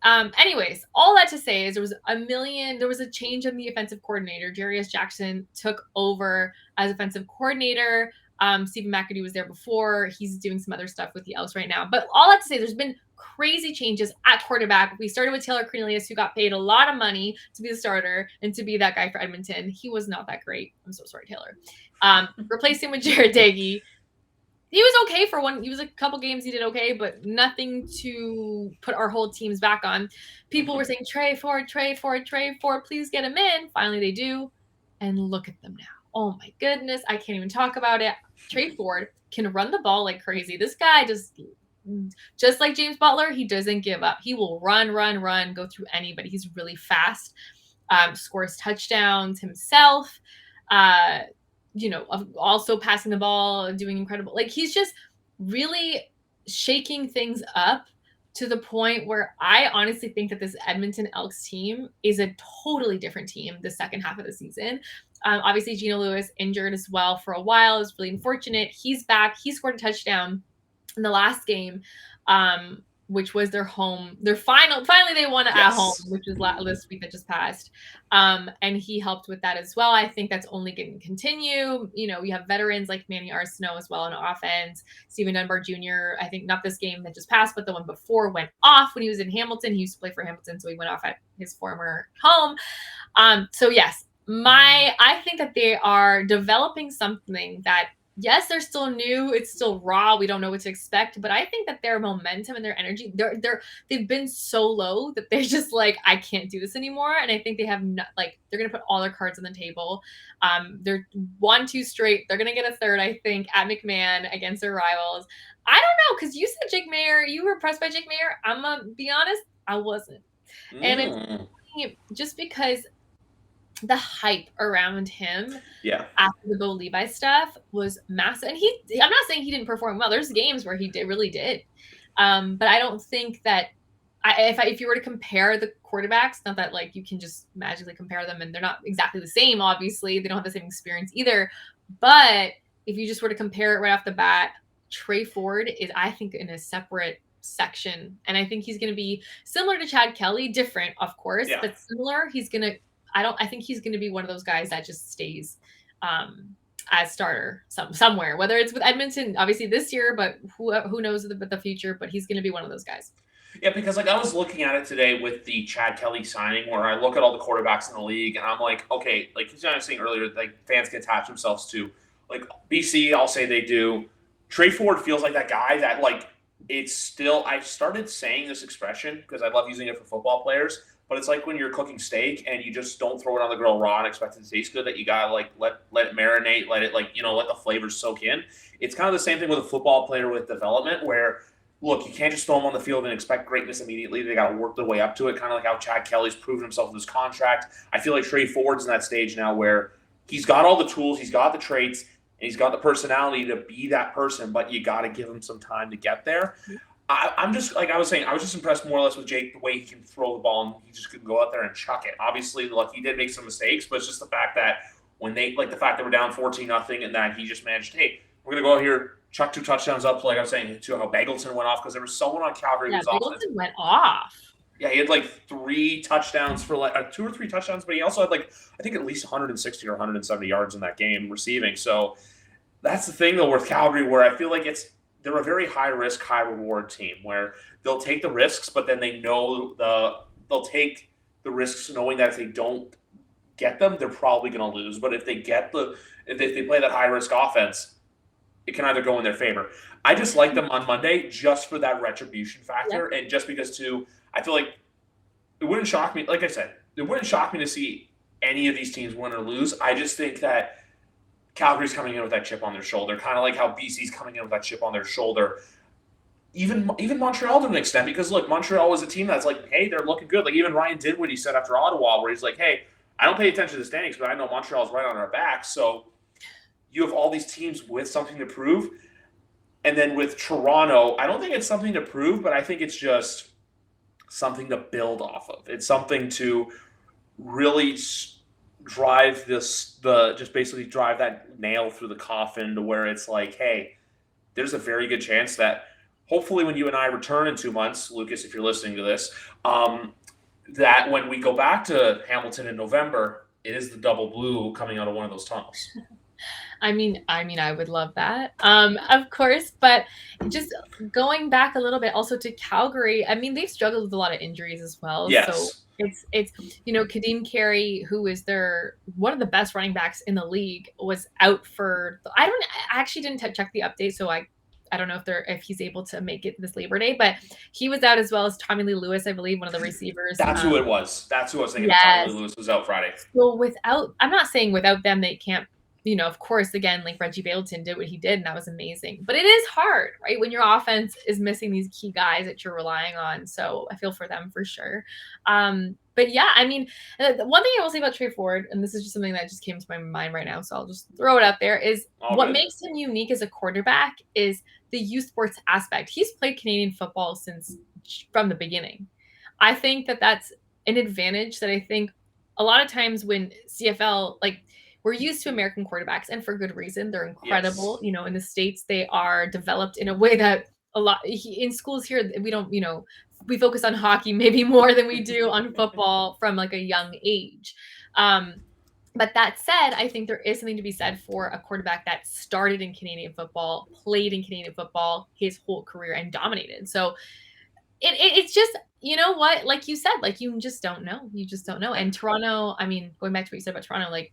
Anyways, all that to say is there was a change in the offensive coordinator. Jarius Jackson took over as offensive coordinator. Stephen McAdoo was there before. He's doing some other stuff with the Elks right now. But all that to say, there's been crazy changes at quarterback. We started with Taylor Cornelius, who got paid a lot of money to be the starter and to be that guy for Edmonton. He was not that great. I'm so sorry, Taylor. Replaced him with Jared Dagey. He was okay for one. He was a couple games. He did okay, but nothing to put our whole teams back on. People were saying, Trey Ford, please get him in. Finally, they do. And look at them now. Oh, my goodness. I can't even talk about it. Trey Ford can run the ball like crazy. This guy just like James Butler, he doesn't give up. He will run, go through anybody. He's really fast. Scores touchdowns himself. Also passing the ball, doing incredible. Like, he's just really shaking things up to the point where I honestly think that this Edmonton Elks team is a totally different team the second half of the season. Obviously, Gino Lewis injured as well for a while. It was really unfortunate. He's back. He scored a touchdown in the last game, which was their finally they won at home, which was this week that just passed. And he helped with that as well. I think that's only going to continue. We have veterans like Manny Arsenault as well on offense. Stephen Dunbar Jr., I think not this game that just passed, but the one before, went off when he was in Hamilton. He used to play for Hamilton, so he went off at his former home. So yes, I think that they are developing something that, yes, they're still new. It's still raw. We don't know what to expect. But I think that their momentum and their energy, they've been so low that they're just like, I can't do this anymore. And I think they have they're going to put all their cards on the table. They're 1-2 straight. They're going to get a third, I think, at McMahon against their rivals. I don't know, because you said Jake Mayer. You were impressed by Jake Mayer. I'm going to be honest, I wasn't. And it's just because the hype around him after the Bo Levi stuff was massive. And I'm not saying he didn't perform well. There's games where he really did. But I don't think that if you were to compare the quarterbacks, not that like you can just magically compare them and they're not exactly the same, obviously, they don't have the same experience either. But if you just were to compare it right off the bat, Trey Ford is, I think, in a separate section. And I think he's going to be similar to Chad Kelly, different, of course, Yeah. but similar. I think he's going to be one of those guys that just stays as starter somewhere, whether it's with Edmonton, obviously this year, but who knows the future, but he's going to be one of those guys. Yeah, because like I was looking at it today with the Chad Kelly signing, where I look at all the quarterbacks in the league, and I'm like, okay, like I was saying earlier, like fans can attach themselves to, like BC. I'll say they do. Trey Ford feels like that guy that like it's still. I started saying this expression because I love using it for football players, but it's like when you're cooking steak and you just don't throw it on the grill raw and expect it to taste good. That you gotta like let it marinate, let it like let the flavors soak in. It's kind of the same thing with a football player with development where look, you can't just throw them on the field and expect greatness immediately. They got to work their way up to it, kind of like how Chad Kelly's proven himself with his contract. I feel like Trey Ford's in that stage now where he's got all the tools, he's got the traits, and he's got the personality to be that person, but you got to give him some time to get there. I'm just, like I was saying, I was just impressed more or less with Jake, the way he can throw the ball and he just could go out there and chuck it. Obviously, look, he did make some mistakes, but it's just the fact that when they, like the fact they were down 14-0 and that he just managed, hey, we're going to go out here, chuck 2 touchdowns up, like I was saying, to how Bagleton went off because there was someone on Calgary who was off. Bagleton went off. Yeah, he had like 3 touchdowns for like 2 or 3 touchdowns, but he also had like I think at least 160 or 170 yards in that game receiving. So that's the thing though with Calgary, where I feel like they're a very high risk, high reward team where they'll take the risks, but then they know they'll take the risks knowing that if they don't get them, they're probably going to lose. But if they if they play that high risk offense, it can either go in their favor. I just like them on Monday just for that retribution factor, and just because too, I feel like it wouldn't shock me. Like I said, it wouldn't shock me to see any of these teams win or lose. I just think that Calgary's coming in with that chip on their shoulder, kind of like how BC's coming in with that chip on their shoulder. Even Montreal to an extent, because look, Montreal was a team that's like, hey, they're looking good. Like even Ryan did what he said after Ottawa, where he's like, hey, I don't pay attention to the standings, but I know Montreal's right on our back. So you have all these teams with something to prove. And then with Toronto, I don't think it's something to prove, but I think it's just something to build off of. It's something to really drive just basically drive that nail through the coffin to where it's like, hey, there's a very good chance that hopefully when you and I return in 2 months, Lucas, if you're listening to this, that when we go back to Hamilton in November, it is the double blue coming out of one of those tunnels. I mean, I would love that, of course. But just going back a little bit, also to Calgary, I mean, they've struggled with a lot of injuries as well. Yes. So it's Kadeem Carey, who is one of the best running backs in the league, was out for. I actually didn't check the update, so I don't know if he's able to make it this Labor Day, but he was out as well as Tommy Lee Lewis, I believe, one of the receivers. That's who it was. That's who I was thinking. Yes. Tommy Lee Lewis was out Friday. Well, I'm not saying without them they can't. Of course, again, like Reggie Bagleton did what he did, and that was amazing. But it is hard, right, when your offense is missing these key guys that you're relying on. So I feel for them for sure. But yeah, I mean, one thing I will say about Trey Ford, and this is just something that just came to my mind right now, so I'll just throw it out there, is what makes him unique as a quarterback is the youth sports aspect. He's played Canadian football from the beginning. I think that that's an advantage that I think a lot of times when CFL, like, we're used to American quarterbacks, and for good reason. They're incredible. Yes. In the States, they are developed in a way that in schools here, we don't, we focus on hockey maybe more than we do on football from like a young age. But that said, I think there is something to be said for a quarterback that started in Canadian football, played in Canadian football his whole career, and dominated. So it's just, you know what, like you said, like you just don't know. You just don't know. And Toronto, I mean, going back to what you said about Toronto, like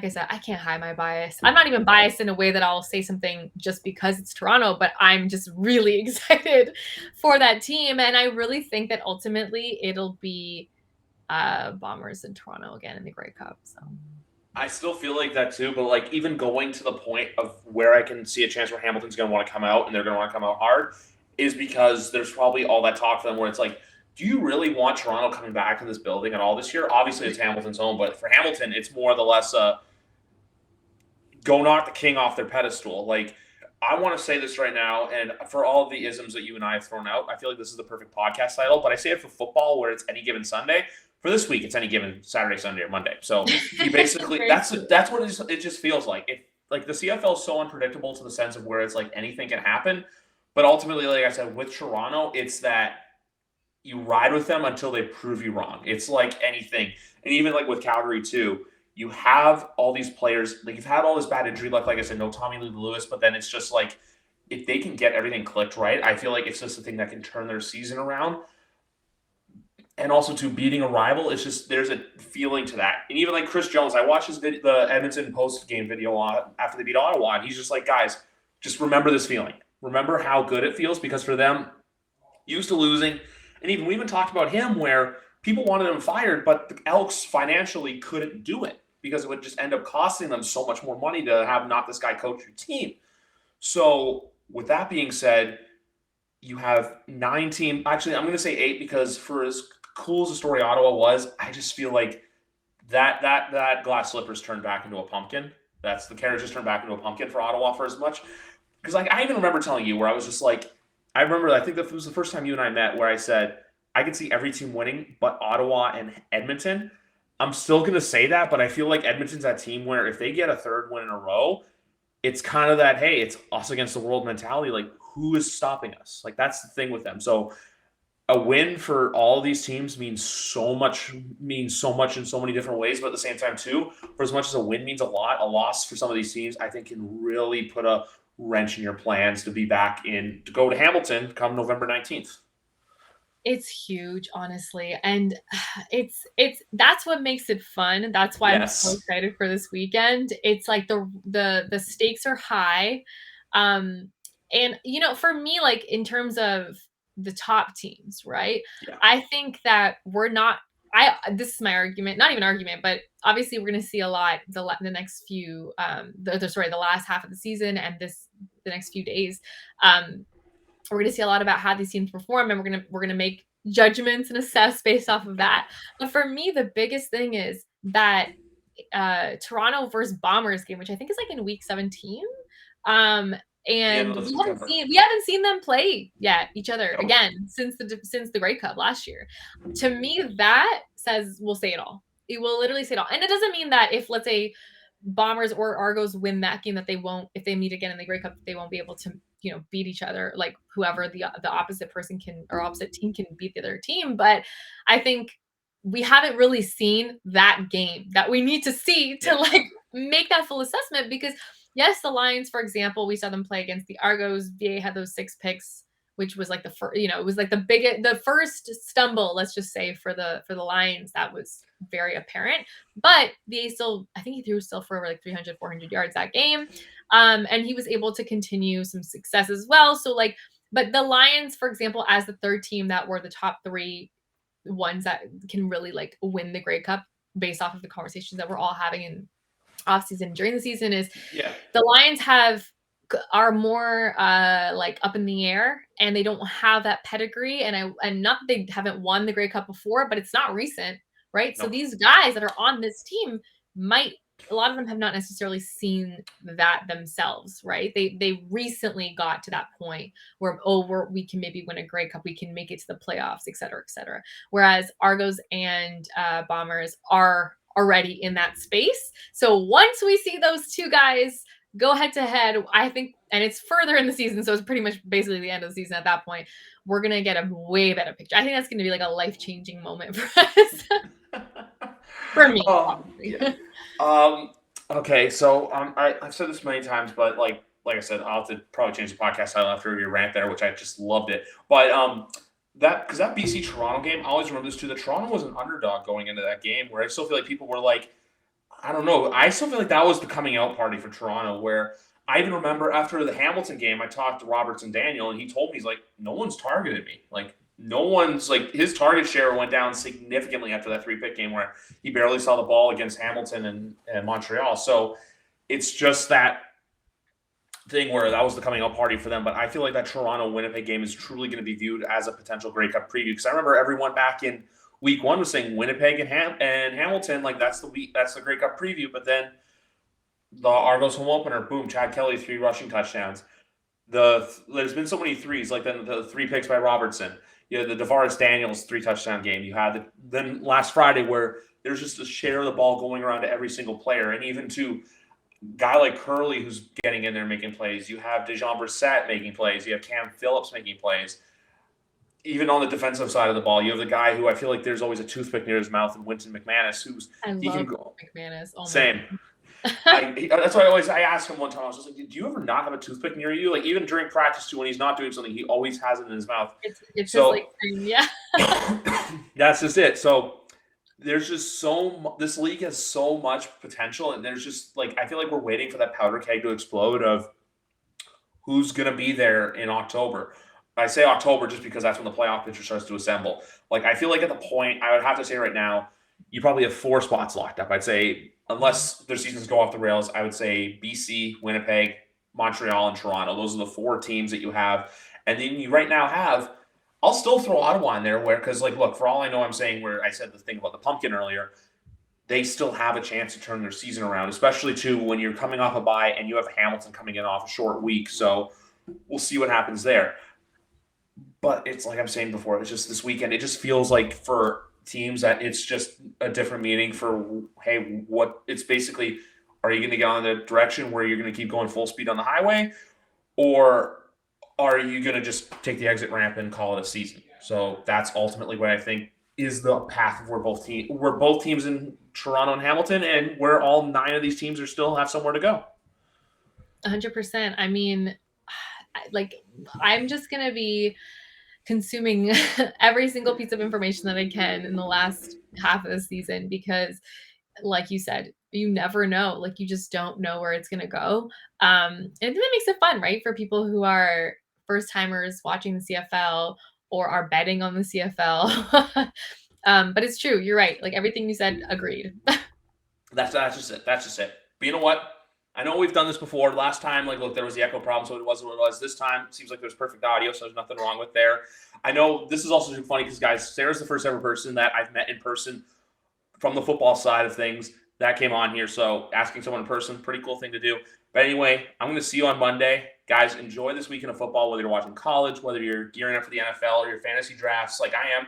I said, I can't hide my bias. I'm not even biased in a way that I'll say something just because it's Toronto, but I'm just really excited for that team. And I really think that ultimately it'll be Bombers in Toronto again in the Grey Cup. So I still feel like that too, but like even going to the point of where I can see a chance where Hamilton's going to want to come out and they're going to want to come out hard is because there's probably all that talk for them where it's like, do you really want Toronto coming back to this building at all this year? Obviously, it's Hamilton's home, but for Hamilton, it's more or less go knock the king off their pedestal. Like, I want to say this right now, and for all of the isms that you and I have thrown out, I feel like this is the perfect podcast title. But I say it for football, where it's any given Sunday. For this week, it's any given Saturday, Sunday, or Monday. So you basically that's what it just feels like. Like the CFL is so unpredictable to the sense of where it's like anything can happen. But ultimately, like I said, with Toronto, it's that you ride with them until they prove you wrong. It's like anything, and even like with Calgary too. You have all these players, like you've had all this bad injury luck, like I said, no Tommy Lee Lewis, but then it's just like if they can get everything clicked right, I feel like it's just the thing that can turn their season around. And also to beating a rival, it's just there's a feeling to that. And even like Chris Jones, I watched the Edmonton post game video after they beat Ottawa, and he's just like, guys, just remember this feeling. Remember how good it feels, because for them, used to losing, and even we even talked about him where people wanted him fired, but the Elks financially couldn't do it because it would just end up costing them so much more money to have not this guy coach your team. So with that being said, you have 9 teams. Actually, I'm going to say 8 because for as cool as the story Ottawa was, I just feel like that glass slippers turned back into a pumpkin. That's the carriage just turned back into a pumpkin for Ottawa for as much. Because like I even remember telling you where I was just like, I think that was the first time you and I met where I said, I could see every team winning but Ottawa and Edmonton. I'm still going to say that, but I feel like Edmonton's that team where if they get a third win in a row, it's kind of that, hey, it's us against the world mentality. Like, who is stopping us? Like, that's the thing with them. So a win for all of these teams means so much in so many different ways. But at the same time, too, for as much as a win means a lot, a loss for some of these teams, I think can really put a wrench in your plans to go to Hamilton come November 19th. It's huge, honestly. And it's that's what makes it fun. That's why I'm so excited for this weekend. It's like the stakes are high. And for me, like in terms of the top teams, right? Yeah. I think that this is my argument, not even argument, but obviously we're going to see a lot the next few the last half of the season and the next few days. We're going to see a lot about how these teams perform, and we're going to make judgments and assess based off of that. But for me, the biggest thing is that Toronto versus Bombers game, which I think is like in week 17. And we haven't seen them play yet each other again since the Grey Cup last year. To me, that says we'll say it all. It will literally say it all. And it doesn't mean that if, let's say, Bombers or Argos win that game, that they won't, if they meet again in the Grey Cup, they won't be able to, beat each other, like whoever the opposite person can, or opposite team can beat the other team. But I think we haven't really seen that game that we need to see to like make that full assessment, because yes, the Lions, for example, we saw them play against the Argos. VA had those 6 picks, which was like the first, it was like the first stumble, let's just say, for the Lions. That was very apparent. But VA still, I think he threw still for over like 300, 400 yards that game. And he was able to continue some success as well. So like, but the Lions, for example, as the third team that were the top 3 ones that can really like win the Grey Cup based off of the conversations that we're all having in off season during the season, is the Lions are more like up in the air, and they don't have that pedigree, and not that they haven't won the Grey Cup before, but it's not recent, right? No. So these guys that are on this team a lot of them have not necessarily seen that themselves, right? They recently got to that point where we can maybe win a Grey Cup, we can make it to the playoffs, et cetera, et cetera. Whereas Argos and Bombers are already in that space. So once we see those two guys go head to head, I think, and it's further in the season, so it's pretty much basically the end of the season at that point, we're going to get a way better picture. I think that's going to be like a life-changing moment for us. For me. Okay, so I've said this many times, but like I said, I'll have to probably change the podcast title after your rant there, which I just loved it. But that BC Toronto game, I always remember this too. That Toronto was an underdog going into that game, where I still feel like people were like, I don't know. I still feel like that was the coming out party for Toronto, where I even remember after the Hamilton game, I talked to Roberts and Daniel, and he told me, he's like, no one's targeted me. Like, no one's like, his target share went down significantly after that 3-pick game where he barely saw the ball against Hamilton and Montreal. So it's just that thing where that was the coming out party for them. But I feel like that Toronto-Winnipeg game is truly going to be viewed as a potential Grey Cup preview, because I remember everyone back in week 1 was saying Winnipeg and Hamilton, like that's the Grey Cup preview. But then the Argos home opener, boom, Chad Kelly, 3 rushing touchdowns. there's been so many threes, like the 3 picks by Robertson. You know, the DeVaris Daniels 3 touchdown game. You had then last Friday where there's just a share of the ball going around to every single player, and even to guy like Curley who's getting in there making plays. You have Dejon Brissett making plays. You have Cam Phillips making plays. Even on the defensive side of the ball, you have the guy who I feel like there's always a toothpick near his mouth, and Winston McManus, He can go McManus. Oh same. That's why I asked him one time. I was just like, "Do you ever not have a toothpick near you? Like even during practice too, when he's not doing something, he always has it in his mouth." It's so, just like, yeah. That's just it. So there's just this league has so much potential, and there's just like I feel like we're waiting for that powder keg to explode of who's gonna be there in October. I say October just because that's when the playoff picture starts to assemble. Like I feel like at the point I would have to say right now, you probably have 4 spots locked up. I'd say unless their seasons go off the rails, I would say BC, Winnipeg, Montreal, and Toronto. Those are the 4 teams that you have. And then you right now have, I'll still throw Ottawa in there because, like, look, for all I know, I'm saying where I said the thing about the pumpkin earlier, they still have a chance to turn their season around, especially, too, when you're coming off a bye and you have Hamilton coming in off a short week. So we'll see what happens there. But it's like I'm saying before, it's just this weekend. It just feels like for teams that it's just a different meaning for, hey, what it's basically, are you going to get on the direction where you're going to keep going full speed on the highway, or are you going to just take the exit ramp and call it a season? So that's ultimately what I think is the path of where both teams in Toronto and Hamilton, and where all 9 of these teams are still have somewhere to go. 100%. I mean, like I'm just going to be consuming every single piece of information that I can in the last half of the season because, like you said, you never know. Like you just don't know where it's going to go. And that makes it fun, right? For people who are first timers watching the CFL or are betting on the CFL. But it's true. You're right. Like everything you said, agreed. That's just it. That's just it. But you know what? I know we've done this before. Last time, like, look, there was the echo problem, so it wasn't what it was. This time, it seems like there's perfect audio, so there's nothing wrong with there. I know this is also funny because, guys, Sarah's the first ever person that I've met in person from the football side of things that came on here. So asking someone in person, pretty cool thing to do. But anyway, I'm going to see you on Monday. Guys, enjoy this weekend of football, whether you're watching college, whether you're gearing up for the NFL or your fantasy drafts like I am.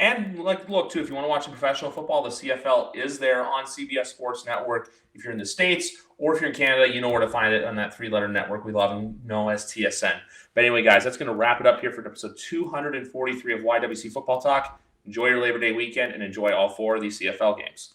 And like, look, too, if you want to watch some professional football, the CFL is there on CBS Sports Network. If you're in the States or if you're in Canada, you know where to find it on that 3-letter network we love and know as TSN. But anyway, guys, that's going to wrap it up here for episode 243 of YWC Football Talk. Enjoy your Labor Day weekend and enjoy all 4 of these CFL games.